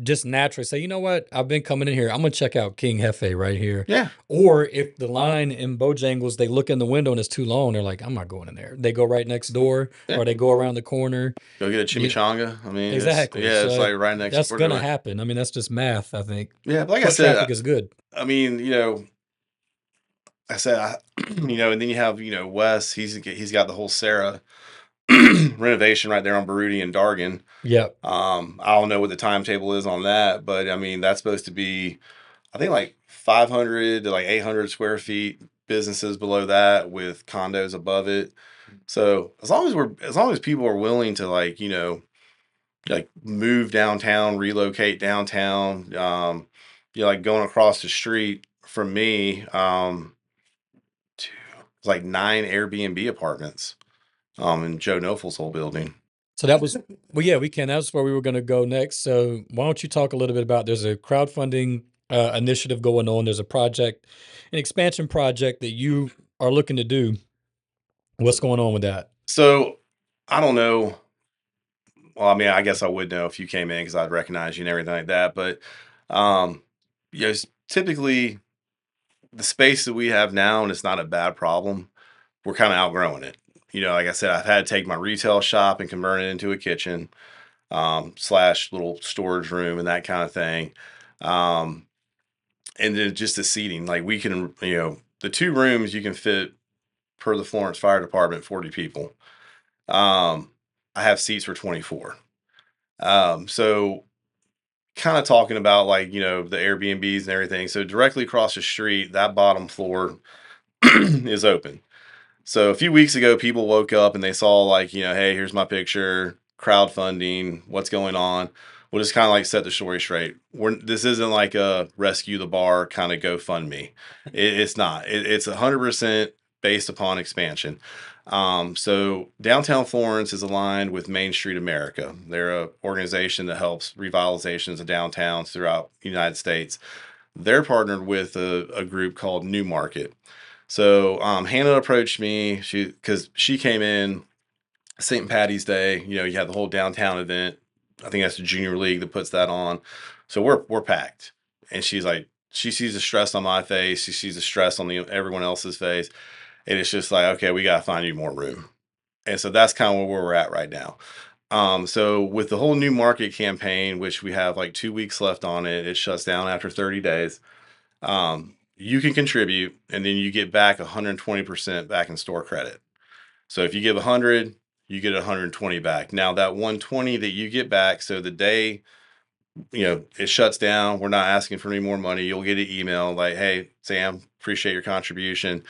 Speaker 2: just naturally say, you know what, I've been coming in here. I'm going to check out King Hefe right here.
Speaker 3: Yeah.
Speaker 2: Or if the line in Bojangles, they look in the window and it's too long, they're like, I'm not going in there. They go right next door
Speaker 3: Yeah.
Speaker 2: or they go around the corner.
Speaker 3: Go get a
Speaker 2: You,
Speaker 3: chimichanga. I mean,
Speaker 2: exactly.
Speaker 3: it's
Speaker 2: So
Speaker 3: like right next
Speaker 2: that's
Speaker 3: door
Speaker 2: going
Speaker 3: to
Speaker 2: to
Speaker 3: it.
Speaker 2: happen. I mean, that's just math, I think.
Speaker 3: Yeah, but like I
Speaker 2: Foot
Speaker 3: said,
Speaker 2: traffic is good.
Speaker 3: I mean, I said, and then you have, Wes. He's got the whole Sarah renovation right there on Baruti and Dargan.
Speaker 2: Yep.
Speaker 3: I don't know what the timetable is on that, but I mean, that's supposed to be, I think, like 500 to like 800 square feet. Businesses below that with condos above it. So as long as people are willing to like move downtown, relocate downtown, like going across the street from me, it's like 9 Airbnb apartments, in Joe Nofel's whole building.
Speaker 2: So that was, well, yeah, we can. That's where we were going to go next. So why don't you talk a little bit about, there's a crowdfunding initiative going on. There's a project, an expansion project that you are looking to do. What's going on with that?
Speaker 3: So I don't know. Well, I mean, I guess I would know if you came in because I'd recognize you and everything like that. But um, typically the space that we have now, and it's not a bad problem. We're kind of outgrowing it. Like I said, I've had to take my retail shop and convert it into a kitchen, slash little storage room and that kind of thing. Um, and then just the seating, like we can, the 2 rooms you can fit per the Florence Fire Department, 40 people. I have seats for 24. So kind of talking about like, the Airbnbs and everything. So directly across the street, that bottom floor is open. So a few weeks ago, people woke up and they saw like, hey, here's my picture, crowdfunding, what's going on. We'll just kind of like set the story straight. This isn't like a rescue the bar kind of GoFundMe. It's not. It's 100% based upon expansion. So downtown Florence is aligned with Main Street America. They're an organization that helps revitalizations of downtowns throughout the United States. They're partnered with a group called New Market. So Hannah approached me because she came in St. Patty's Day. You had the whole downtown event. I think that's the junior league that puts that on. So we're packed, and she's like, she sees the stress on my face. She sees the stress on everyone else's face, and it's just like, okay, we gotta find you more room. And so that's kind of where we're at right now. So with the whole new market campaign, which we have like 2 weeks left on it, it shuts down after 30 days. You can contribute and then you get back 120% back in store credit. So if you give 100, you get 120 back. Now that 120 that you get back, so the day, it shuts down, we're not asking for any more money. You'll get an email like, hey, Sam, appreciate your contribution.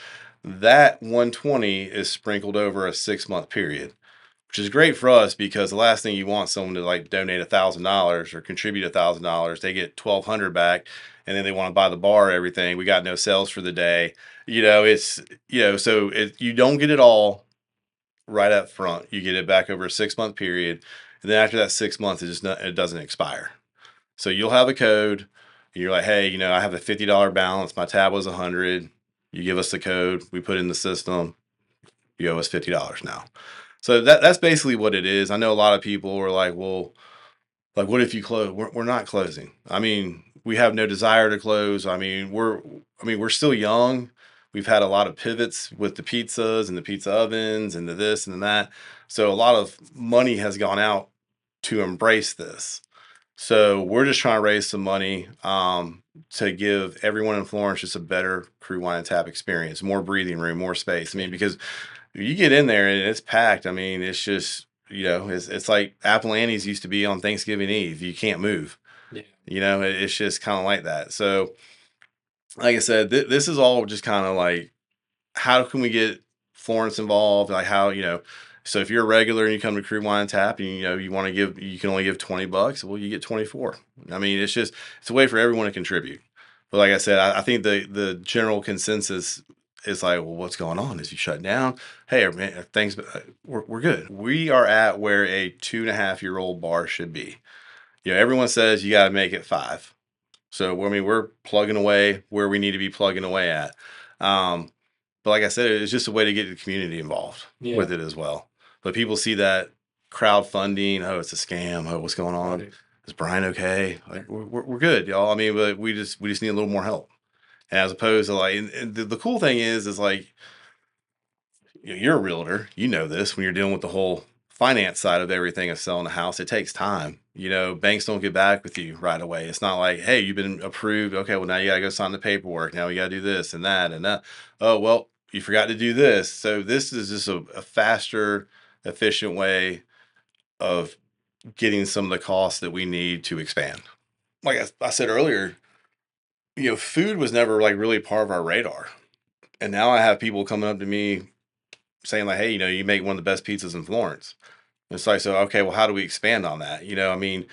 Speaker 3: That 120 is sprinkled over a 6-month period, which is great for us because the last thing you want someone to like donate $1,000 or contribute $1,000. They get 1,200 back, and then they want to buy the bar, everything. We got no sales for the day. So you don't get it all right up front. You get it back over a 6-month period, and then after that 6 months, it doesn't expire. So you'll have a code. And you're like, hey, I have a $50 balance. My tab was 100. You give us the code. We put it in the system. You owe us $50 now. So that's basically what it is. I know a lot of people were like, well, like, what if you close? We're not closing. I mean, we have no desire to close. We're still young. We've had a lot of pivots with the pizzas and the pizza ovens and the this and the that. So a lot of money has gone out to embrace this. So we're just trying to raise some money to give everyone in Florence just a better Crew Wine and Tap experience, more breathing room, more space. I mean, because you get in there and it's packed. I mean, it's just, it's like Apple Annie's used to be on Thanksgiving Eve. You can't move.
Speaker 2: Yeah.
Speaker 3: It's just kind of like that. So, like I said, this is all just kind of like, how can we get Florence involved? Like so if you're a regular and you come to Crew Wine and Tap and you can only give $20, well, you get 24. I mean, it's a way for everyone to contribute. But like I said, I think the general consensus is like, well, what's going on? Is you shut down? Hey, man, things we're good. We are at where a 2.5-year-old bar should be. Everyone says you got to make it 5. So I mean, we're plugging away where we need to be plugging away at. But like I said, it's just a way to get the community involved with it as well. But people see that crowdfunding. Oh, it's a scam. Oh, what's going on?
Speaker 2: Right.
Speaker 3: Is Bryan okay? Like we're good, y'all. I mean, but we just need a little more help. As opposed to like, and the cool thing is like, you're a realtor. You know this when you're dealing with the whole finance side of everything of selling a house. It takes time. Banks don't get back with you right away. It's not like, hey, you've been approved. Okay, well, now you got to go sign the paperwork. Now we got to do this and that and that. Oh, well, you forgot to do this. So this is just a faster, efficient way of getting some of the costs that we need to expand. Like I said earlier, food was never like really part of our radar. And now I have people coming up to me saying like, hey, you make one of the best pizzas in Florence. It's like, so, okay, well, how do we expand on that? I mean,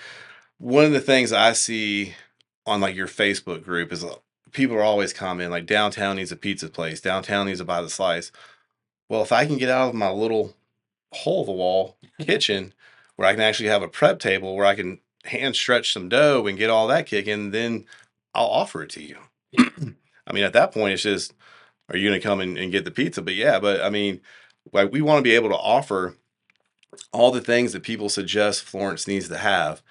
Speaker 3: one of the things I see on like your Facebook group is people are always commenting like, downtown needs a pizza place. Downtown needs to buy the slice. Well, if I can get out of my little hole of the wall kitchen where I can actually have a prep table where I can hand stretch some dough and get all that kicking, then I'll offer it to you. I mean, at that point, it's just, are you going to come and get the pizza? But I mean, like, we want to be able to offer all the things that people suggest Florence needs to have.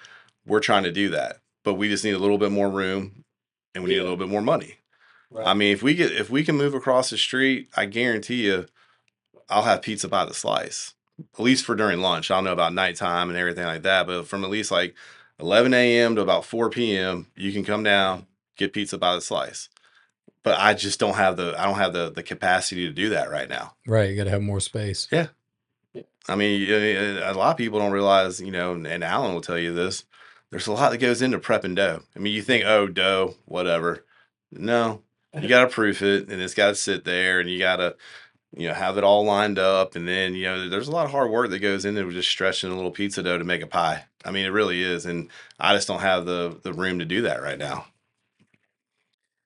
Speaker 3: We're trying to do that, but we just need a little bit more room and we need a little bit more money.
Speaker 2: Right.
Speaker 3: I mean, if we can move across the street, I guarantee you, I'll have pizza by the slice, at least for during lunch. I don't know about nighttime and everything like that, but from at least like 11 a.m. to about 4 p.m., you can come down, get pizza by the slice. But I just don't have the capacity to do that right now.
Speaker 2: Right. You got to have more space.
Speaker 3: Yeah. I mean, a lot of people don't realize, and Alan will tell you this, there's a lot that goes into prepping dough. I mean, you think, oh, dough, whatever. No, you got to proof it and it's got to sit there and you got to, have it all lined up. And then, there's a lot of hard work that goes into just stretching a little pizza dough to make a pie. I mean, it really is. And I just don't have the room to do that right now.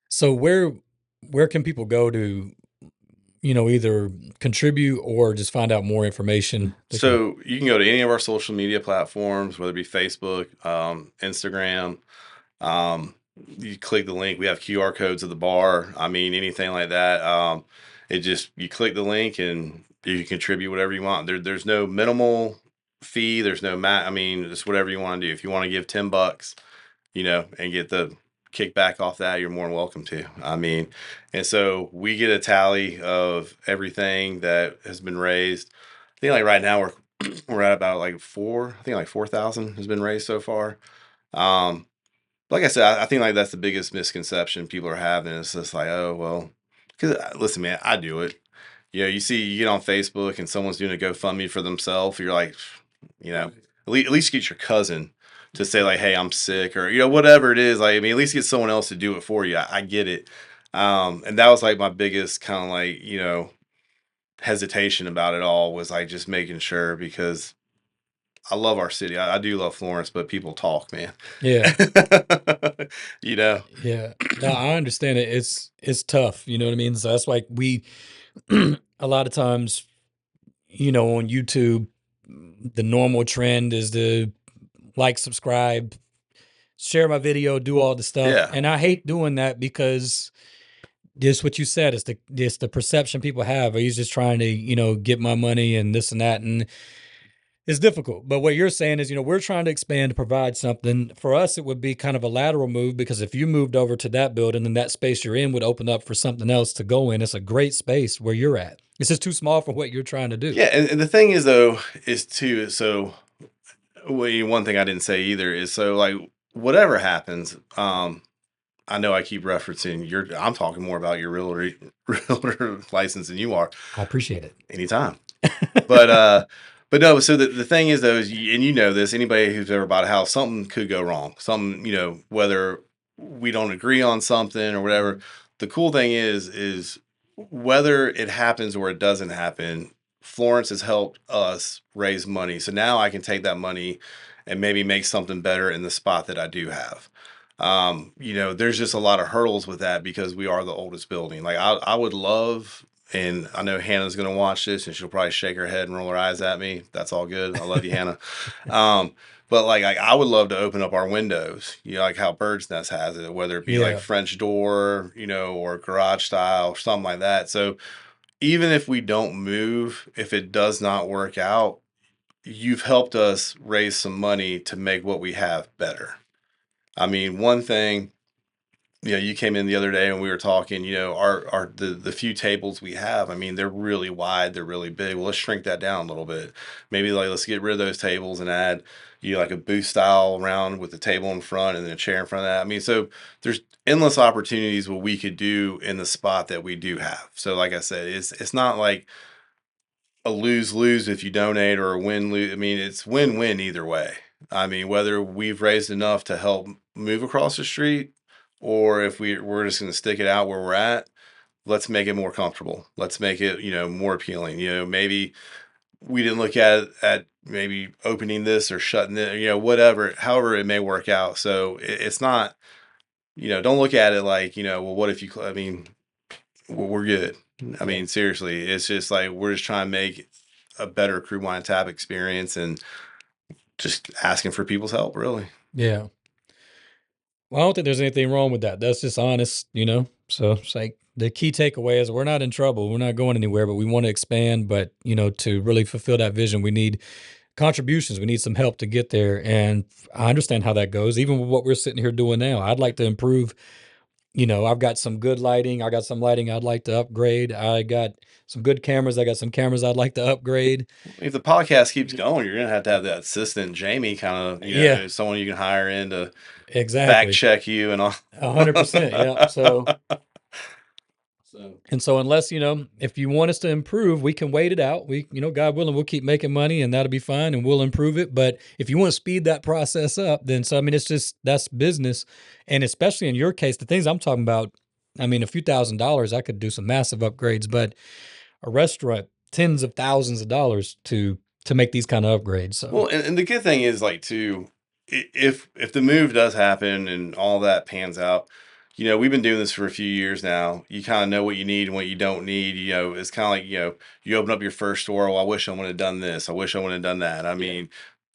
Speaker 2: So where can people go to, either contribute or just find out more information?
Speaker 3: So you can go to any of our social media platforms, whether it be Facebook, Instagram. You click the link. We have QR codes at the bar. I mean, anything like that. You click the link and you can contribute whatever you want. There's no minimal fee. There's no I mean, just whatever you want to do. If you want to give $10, and get the kickback off that, you're more than welcome to. I mean, and so we get a tally of everything that has been raised. I think like right now we're at about like 4,000 has been raised so far. Like I said, I think like that's the biggest misconception people are having. It's just like, oh, well, because listen, man, I do it. You get on Facebook and someone's doing a GoFundMe for themselves. You're like, at least get your cousin to say like, hey, I'm sick, or, whatever it is. Like, I mean, at least get someone else to do it for you. I get it. And that was like my biggest kind of like, hesitation about it all was like just making sure because I love our city. I do love Florence, but people talk, man.
Speaker 2: Yeah.
Speaker 3: You know?
Speaker 2: Yeah. No, I understand it. It's tough. You know what I mean? So that's like we a lot of times, on YouTube, the normal trend is to like, subscribe, share my video, do all the stuff.
Speaker 3: Yeah.
Speaker 2: And I hate doing that because just what you said is the perception people have. He's just trying to, get my money and this and that. And it's difficult. But what you're saying is, we're trying to expand to provide something. For us, it would be kind of a lateral move because if you moved over to that building, then that space you're in would open up for something else to go in. It's a great space where you're at. It's just too small for what you're trying to do.
Speaker 3: Yeah. And the thing is, though, is too, so one thing I didn't say either is so like whatever happens, I know I keep referencing I'm talking more about your realtor license than you are.
Speaker 2: I appreciate it.
Speaker 3: Anytime. But no, so the thing is though, and you know this, anybody who's ever bought a house, something could go wrong. Something, whether we don't agree on something or whatever. The cool thing is whether it happens or it doesn't happen, Florence has helped us raise money. So now I can take that money and maybe make something better in the spot that I do have. There's just a lot of hurdles with that because we are the oldest building. Like I would love, and I know Hannah's going to watch this and she'll probably shake her head and roll her eyes at me. That's all good. I love you, Hannah. But like I would love to open up our windows, like how Bird's Nest has it, whether it be like French door, or garage style or something like that. So even if we don't move, if it does not work out, you've helped us raise some money to make what we have better. I mean, one thing, you came in the other day and we were talking, the few tables we have, I mean, they're really wide, they're really big. Well, let's shrink that down a little bit. Maybe like let's get rid of those tables and add, like a booth style round with the table in front and then a chair in front of that. I mean, so there's endless opportunities what we could do in the spot that we do have. So like I said, it's not like a lose-lose if you donate or a win-lose. I mean, it's win-win either way. I mean, whether we've raised enough to help move across the street or if we're just going to stick it out where we're at, let's make it more comfortable. Let's make it, more appealing. Maybe we didn't look at maybe opening this or shutting it, whatever, however it may work out. So it's not, don't look at it like, well, what if I mean, we're good. I mean, seriously, it's just like we're just trying to make a better crew wine tap experience and just asking for people's help, really.
Speaker 2: Yeah. Well, I don't think there's anything wrong with that. That's just honest, So it's like the key takeaway is we're not in trouble. We're not going anywhere, but we want to expand. But, to really fulfill that vision, we need contributions. We need some help to get there. And I understand how that goes, even with what we're sitting here doing now. I'd like to improve. I've got some good lighting. I got some lighting I'd like to upgrade. I got some good cameras. I got some cameras I'd like to upgrade.
Speaker 3: If the podcast keeps going, you're going to have that assistant, Jamie, kind of, someone you can hire in to fact check you and all.
Speaker 2: 100%. Yeah. So unless, if you want us to improve, we can wait it out. We, God willing, we'll keep making money and that'll be fine and we'll improve it. But if you want to speed that process up, then it's just, that's business. And especially in your case, the things I'm talking about, I mean, a few $1,000s, I could do some massive upgrades, but a restaurant, tens of thousands of dollars to make these kind of upgrades. So.
Speaker 3: Well, and the good thing is like too, if the move does happen and all that pans out, we've been doing this for a few years now. You kind of know what you need and what you don't need. It's kind of like, you open up your first store. Well, I wish I would have done this. I wish I would have done that. I mean,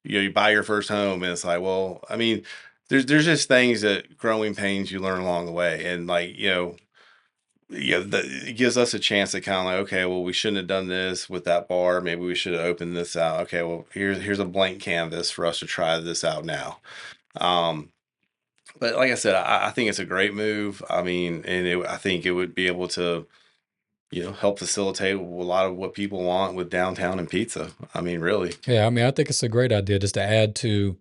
Speaker 3: you buy your first home and it's like, well, I mean, there's just things that growing pains you learn along the way. And like, it gives us a chance to kind of like, okay, well, we shouldn't have done this with that bar. Maybe we should have opened this out. Okay, well, here's a blank canvas for us to try this out now. But like I said, I think it's a great move. I mean, and I think it would be able to, help facilitate a lot of what people want with downtown and pizza. I mean, really.
Speaker 2: Yeah, I mean, I think it's a great idea just to add to,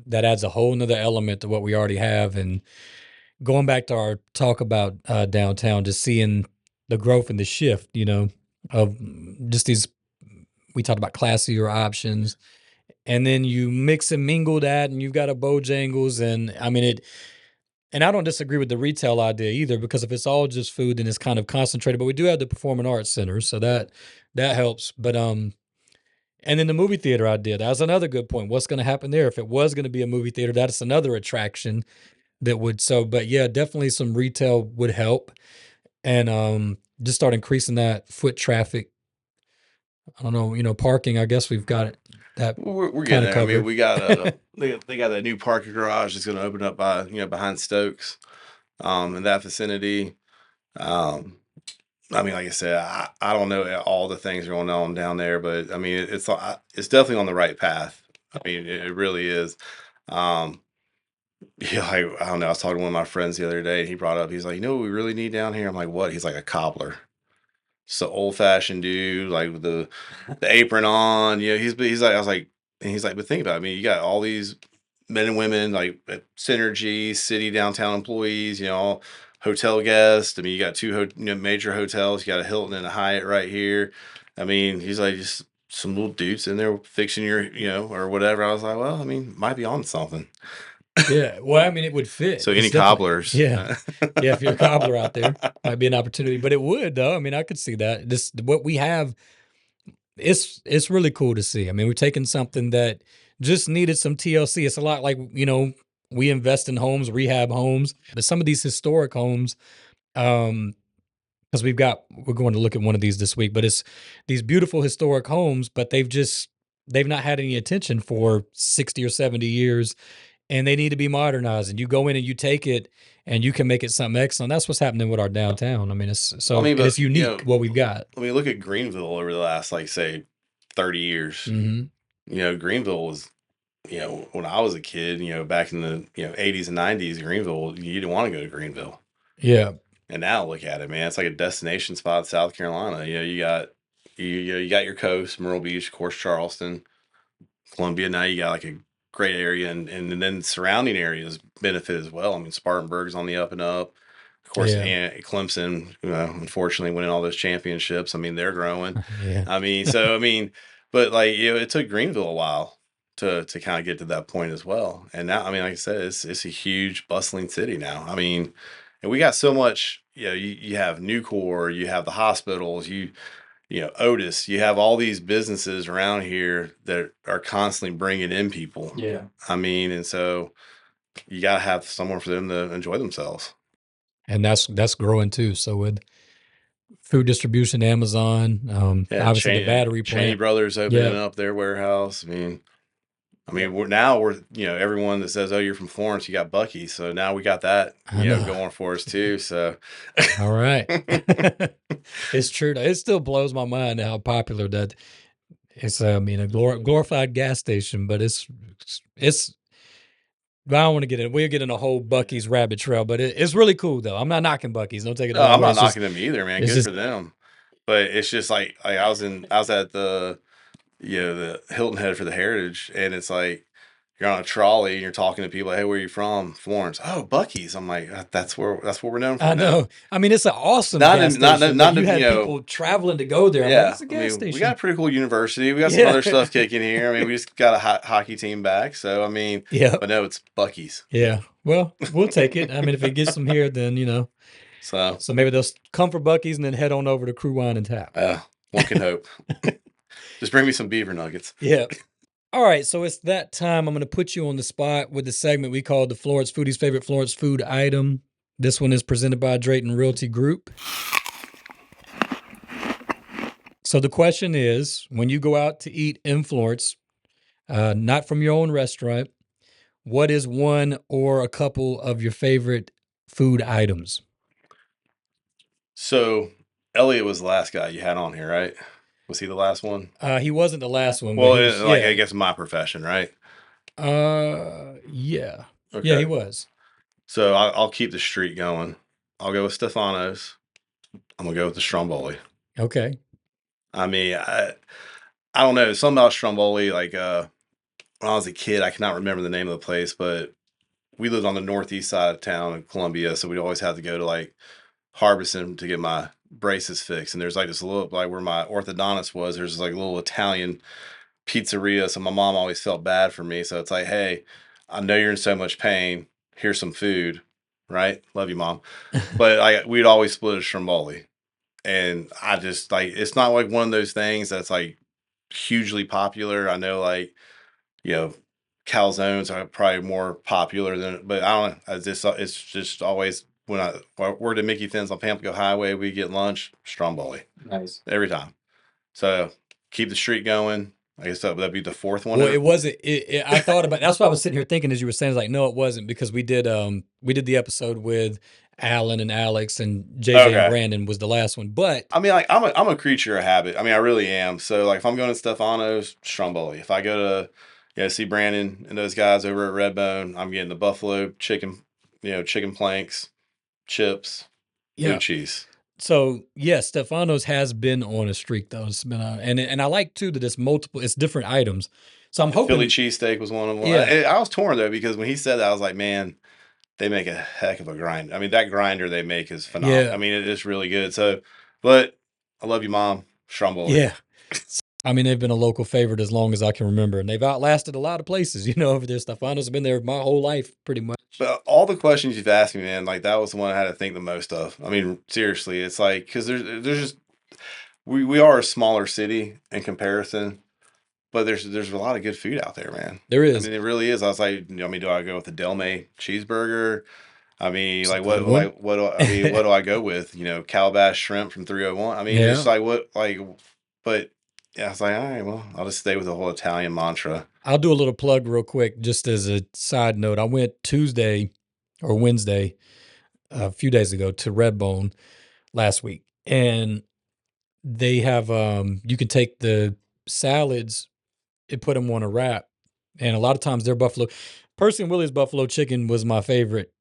Speaker 2: that adds a whole nother element to what we already have. And going back to our talk about downtown, just seeing the growth and the shift, of just these, we talked about classier options. And then you mix and mingle that, and you've got a Bojangles, and I mean And I don't disagree with the retail idea either, because if it's all just food, then it's kind of concentrated. But we do have the performing arts center, so that helps. But and then the movie theater idea, that was another good point. What's going to happen there if it was going to be a movie theater? That's another attraction that would. So, but yeah, definitely some retail would help, and just start increasing that foot traffic. I don't know, parking. I guess we've got it that
Speaker 3: We're
Speaker 2: kind
Speaker 3: getting
Speaker 2: of
Speaker 3: there. I mean,
Speaker 2: covered.
Speaker 3: we got they got that new parking garage that's going to open up by behind Stokes, in that vicinity. Um, I mean, like I said, I don't know all the things going on down there, but I mean, it's definitely on the right path. I mean, it really is. Um, yeah, I don't know. I was talking to one of my friends the other day, and he brought up, he's like, you know what we really need down here? I'm like, what? He's like, a cobbler. Just an old fashioned dude, like with the apron on. He's like, I was like, and he's like, but think about it. I mean, you got all these men and women like at Synergy, city downtown employees, all hotel guests. I mean, you got two major hotels. You got a Hilton and a Hyatt right here. I mean, he's like, just some little dudes in there fixing your, or whatever. I was like, well, I mean, might be on something.
Speaker 2: Yeah. Well, I mean, it would fit.
Speaker 3: So
Speaker 2: It's
Speaker 3: any
Speaker 2: definitely,
Speaker 3: cobblers?
Speaker 2: yeah. Yeah. If you're a cobbler out there, might be an opportunity, but it would though. I mean, I could see that. What we have, it's really cool to see. I mean, we're taking something that just needed some TLC. It's a lot like, we invest in homes, rehab homes, but some of these historic homes, because we're going to look at one of these this week, but it's these beautiful historic homes, but they've not had any attention for 60 or 70 years, and they need to be modernized. And you go in and you take it and you can make it something excellent. That's what's happening with our downtown. I mean,
Speaker 3: I mean,
Speaker 2: and it's
Speaker 3: but
Speaker 2: unique what we've got.
Speaker 3: I mean, look at Greenville over the last, like, say, 30 years.
Speaker 2: Hmm.
Speaker 3: Greenville was, when I was a kid, back in the 80s and 90s, Greenville, you didn't want to go to Greenville.
Speaker 2: Yeah.
Speaker 3: And now look at it, man. It's like a destination spot in South Carolina. You got your coast, Myrtle Beach, of course, Charleston, Columbia. Now you got like a great area, and then surrounding areas benefit as well. I mean, Spartanburg's on the up and up. Of course,
Speaker 2: Yeah.
Speaker 3: and Clemson, unfortunately winning all those championships. I mean, they're growing.
Speaker 2: Yeah.
Speaker 3: But like, it took Greenville a while to kind of get to that point as well. And now, I mean, like I said, it's a huge bustling city now. I mean, and we got so much, you have Nucor, you have the hospitals, Otis, you have all these businesses around here that are constantly bringing in people.
Speaker 2: Yeah.
Speaker 3: I mean, and so you got to have somewhere for them to enjoy themselves.
Speaker 2: And that's growing too. So with food distribution, Amazon, obviously the battery
Speaker 3: Cheney
Speaker 2: plant.
Speaker 3: Brothers opening up their warehouse. I mean, we're everyone that says, "Oh, you're from Florence, you got Buc-ee's," so now we got that going for us too. So,
Speaker 2: all right, it's true. It still blows my mind how popular that it's. I mean, a glorified gas station, but it's. I don't want to get in. We'll get in a whole Buc-ee's rabbit trail, but it's really cool though. I'm not knocking Buc-ee's. Don't take it.
Speaker 3: No, I'm not knocking them either, man. Good
Speaker 2: just,
Speaker 3: for them. But it's just like I was at the the Hilton Head for the Heritage, and it's like you're on a trolley and you're talking to people. Hey, where are you from? Florence. Oh, Buc-ee's. I'm like, that's where we're known for.
Speaker 2: I know.
Speaker 3: Now.
Speaker 2: I mean, it's an awesome gas station.
Speaker 3: Not
Speaker 2: you had people traveling to go there.
Speaker 3: Yeah,
Speaker 2: like, it's a gas station.
Speaker 3: We got a pretty cool university. We got some other stuff kicking here. I mean, we just got a hockey team back. So I mean, but no, it's Buc-ee's.
Speaker 2: Yeah. Well, we'll take it. I mean, if it gets them here, then So maybe they'll come for Buc-ee's and then head on over to Crew Wine and Tap.
Speaker 3: One can hope. Just bring me some beaver nuggets.
Speaker 2: Yeah. All right, so it's that time. I'm going to put you on the spot with the segment we call the Florence Foodie's Favorite Florence Food Item. This one is presented by Drayton Realty Group. So the question is, when you go out to eat in Florence, not from your own restaurant, what is one or a couple of your favorite food items?
Speaker 3: So Elliot was the last guy you had on here, right? Was he the last one?
Speaker 2: He wasn't the last one.
Speaker 3: Well, I guess my profession, right?
Speaker 2: Yeah. Okay. Yeah, he was.
Speaker 3: So I'll keep the streak going. I'll go with Stefano's. I'm gonna go with the Stromboli.
Speaker 2: Okay.
Speaker 3: I mean, I don't know. Something about Stromboli, like when I was a kid, I cannot remember the name of the place, but we lived on the northeast side of town in Columbia, so we'd always have to go to like Harbison to get my braces fixed. And there's like this little, like where my orthodontist was, there's like a little Italian pizzeria. So my mom always felt bad for me. So it's like, hey, I know you're in so much pain. Here's some food. right? Love you, mom. But we'd always split a stromboli. And I just like, it's not like one of those things that's like hugely popular. I know, like, you know, calzones are probably more popular than, but I don't know. It's just always when I worked at Mickey Finn's on Pamplico Highway, we get lunch, stromboli.
Speaker 2: Nice.
Speaker 3: Every time. So keep the streak going. I guess that'd be the fourth one.
Speaker 2: Well, it wasn't. I thought about. That's what I was sitting here thinking as you were saying. It's like, no, it wasn't, because we did the episode with Alan and Alex, and JJ and Brandon was the last one. But
Speaker 3: I mean, like, I'm a creature of habit. I mean, I really am. So like, if I'm going to Stefano's, stromboli. If I go to see Brandon and those guys over at Redbone, I'm getting the buffalo chicken, chicken planks, chips, blue cheese.
Speaker 2: So yes, Stefano's has been on a streak though. It's been and I like too that it's different items. So I'm hoping
Speaker 3: Philly cheesesteak was one of them.
Speaker 2: Yeah.
Speaker 3: I was torn though, because when he said that, I was like, man, they make a heck of a grind. I mean, that grinder they make is phenomenal.
Speaker 2: Yeah.
Speaker 3: I mean, it is really good. So, but I love you, mom. Stromboli.
Speaker 2: Yeah. I mean, they've been a local favorite as long as I can remember, and they've outlasted a lot of places. Over there, Stefano's have been there my whole life, pretty much.
Speaker 3: But all the questions you've asked me, man, like that was the one I had to think the most of. I mean, seriously, it's like, because there's just we are a smaller city in comparison, but there's a lot of good food out there, man.
Speaker 2: There is.
Speaker 3: I mean, it really is. I was like, I mean, do I go with the Del May cheeseburger? I mean,
Speaker 2: It's
Speaker 3: like
Speaker 2: a good one.
Speaker 3: what do I go with? Calabash shrimp from 301. I mean,
Speaker 2: Yeah.
Speaker 3: it's like but yeah, I was like, all right, well, I'll just stay with the whole Italian mantra.
Speaker 2: I'll do a little plug real quick, just as a side note. I went Tuesday or Wednesday, a few days ago, to Redbone last week, and they have you can take the salads and put them on a wrap, and a lot of times their Percy and Willie's buffalo chicken was my favorite,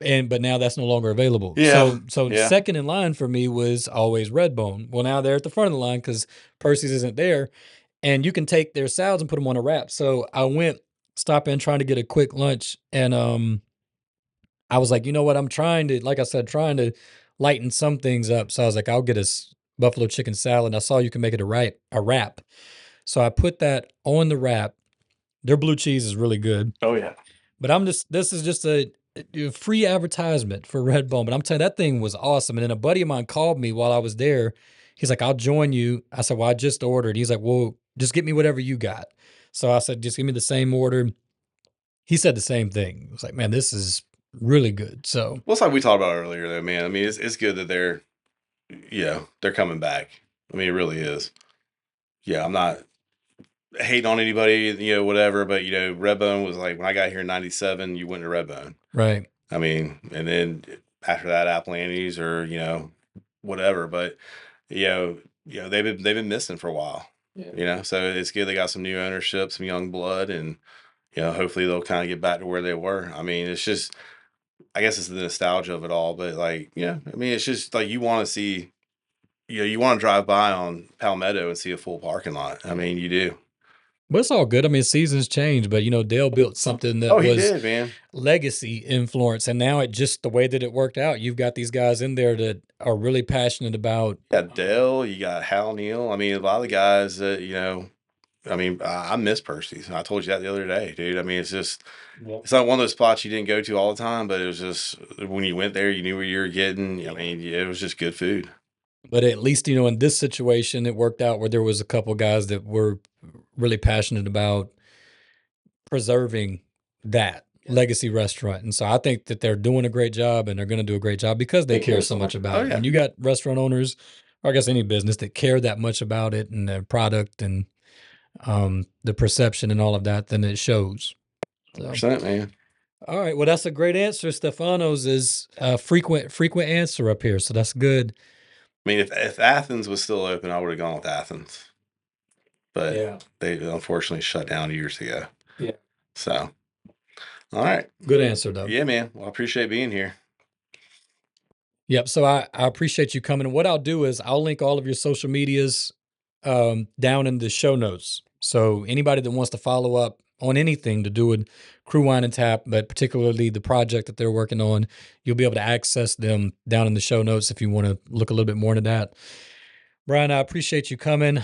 Speaker 2: but now that's no longer available.
Speaker 3: Yeah.
Speaker 2: So
Speaker 3: Yeah.
Speaker 2: second in line for me was always Redbone. Well, now they're at the front of the line because Percy's isn't there, and you can take their salads and put them on a wrap. So I went stop in trying to get a quick lunch, and I was like, you know what? I'm trying to lighten some things up. So I was like, I'll get a buffalo chicken salad. I saw you can make it a wrap. So I put that on the wrap. Their blue cheese is really good.
Speaker 3: Oh yeah.
Speaker 2: But this is just a free advertisement for Redbone. But I'm telling you, that thing was awesome. And then a buddy of mine called me while I was there. He's like, I'll join you. I said, well, I just ordered. He's like, well, just get me whatever you got. So I said, just give me the same order. He said the same thing. It was like, man, this is really good. So,
Speaker 3: well, it's like we talked about earlier, though, man. I mean, it's good that they're coming back. I mean, it really is. Yeah, I'm not hating on anybody, whatever, but Redbone was like, when I got here in '97, you went to Redbone,
Speaker 2: right?
Speaker 3: I mean, and then after that, Appalachians or whatever. But they've been missing for a while. Yeah. So it's good they got some new ownership, some young blood, and hopefully they'll kind of get back to where they were. I mean, it's just, I guess it's the nostalgia of it all, but like, I mean, it's just like you want to see, you want to drive by on Palmetto and see a full parking lot. I mean, you do.
Speaker 2: But it's all good. I mean, seasons change, but Dale built something that
Speaker 3: he
Speaker 2: was
Speaker 3: did, man.
Speaker 2: legacy in Florence, and now it just the way that it worked out. You've got these guys in there that are really passionate about.
Speaker 3: You got Dale, you got Hal Neal. I mean, a lot of the guys that I mean, I miss Percy's. I told you that the other day, dude. I mean, it's just, it's not one of those spots you didn't go to all the time, but it was just when you went there, you knew what you were getting. I mean, it was just good food.
Speaker 2: But at least, in this situation, it worked out where there was a couple guys that were really passionate about preserving that legacy restaurant. And so I think that they're doing a great job, and they're going to do a great job because they care so much about it.
Speaker 3: Yeah.
Speaker 2: And you got restaurant owners, or I guess any business, that care that much about it and their product and the perception and all of that, then it shows.
Speaker 3: 100%, man.
Speaker 2: All right. Well, that's a great answer. Stefano's is a frequent answer up here. So that's good.
Speaker 3: I mean, if Athens was still open, I would have gone with Athens. But they unfortunately shut down years ago.
Speaker 2: Yeah.
Speaker 3: So, all right.
Speaker 2: Good answer, though.
Speaker 3: Yeah, man. Well, I appreciate being here.
Speaker 2: Yep. So I appreciate you coming. And what I'll do is I'll link all of your social medias down in the show notes. So anybody that wants to follow up on anything to do with Crew Wine and Tap, but particularly the project that they're working on, you'll be able to access them down in the show notes if you want to look a little bit more into that. Bryan, I appreciate you coming.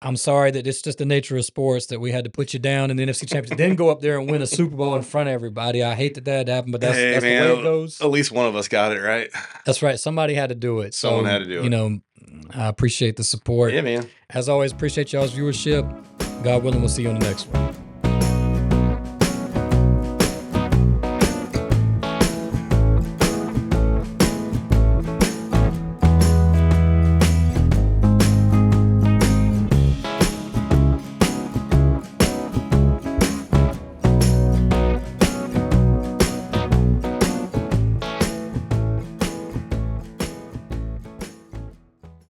Speaker 2: I'm sorry that it's just the nature of sports that we had to put you down in the NFC Championship, then go up there and win a Super Bowl in front of everybody. I hate that that happened, but that's
Speaker 3: Hey,
Speaker 2: the way it
Speaker 3: man,
Speaker 2: goes.
Speaker 3: at least one of us got it right.
Speaker 2: That's right. Somebody had to do it.
Speaker 3: Someone
Speaker 2: So,
Speaker 3: had to do
Speaker 2: you
Speaker 3: it.
Speaker 2: know, I appreciate the support.
Speaker 3: Yeah, man.
Speaker 2: As always, appreciate y'all's viewership. God willing, we'll see you on the next one.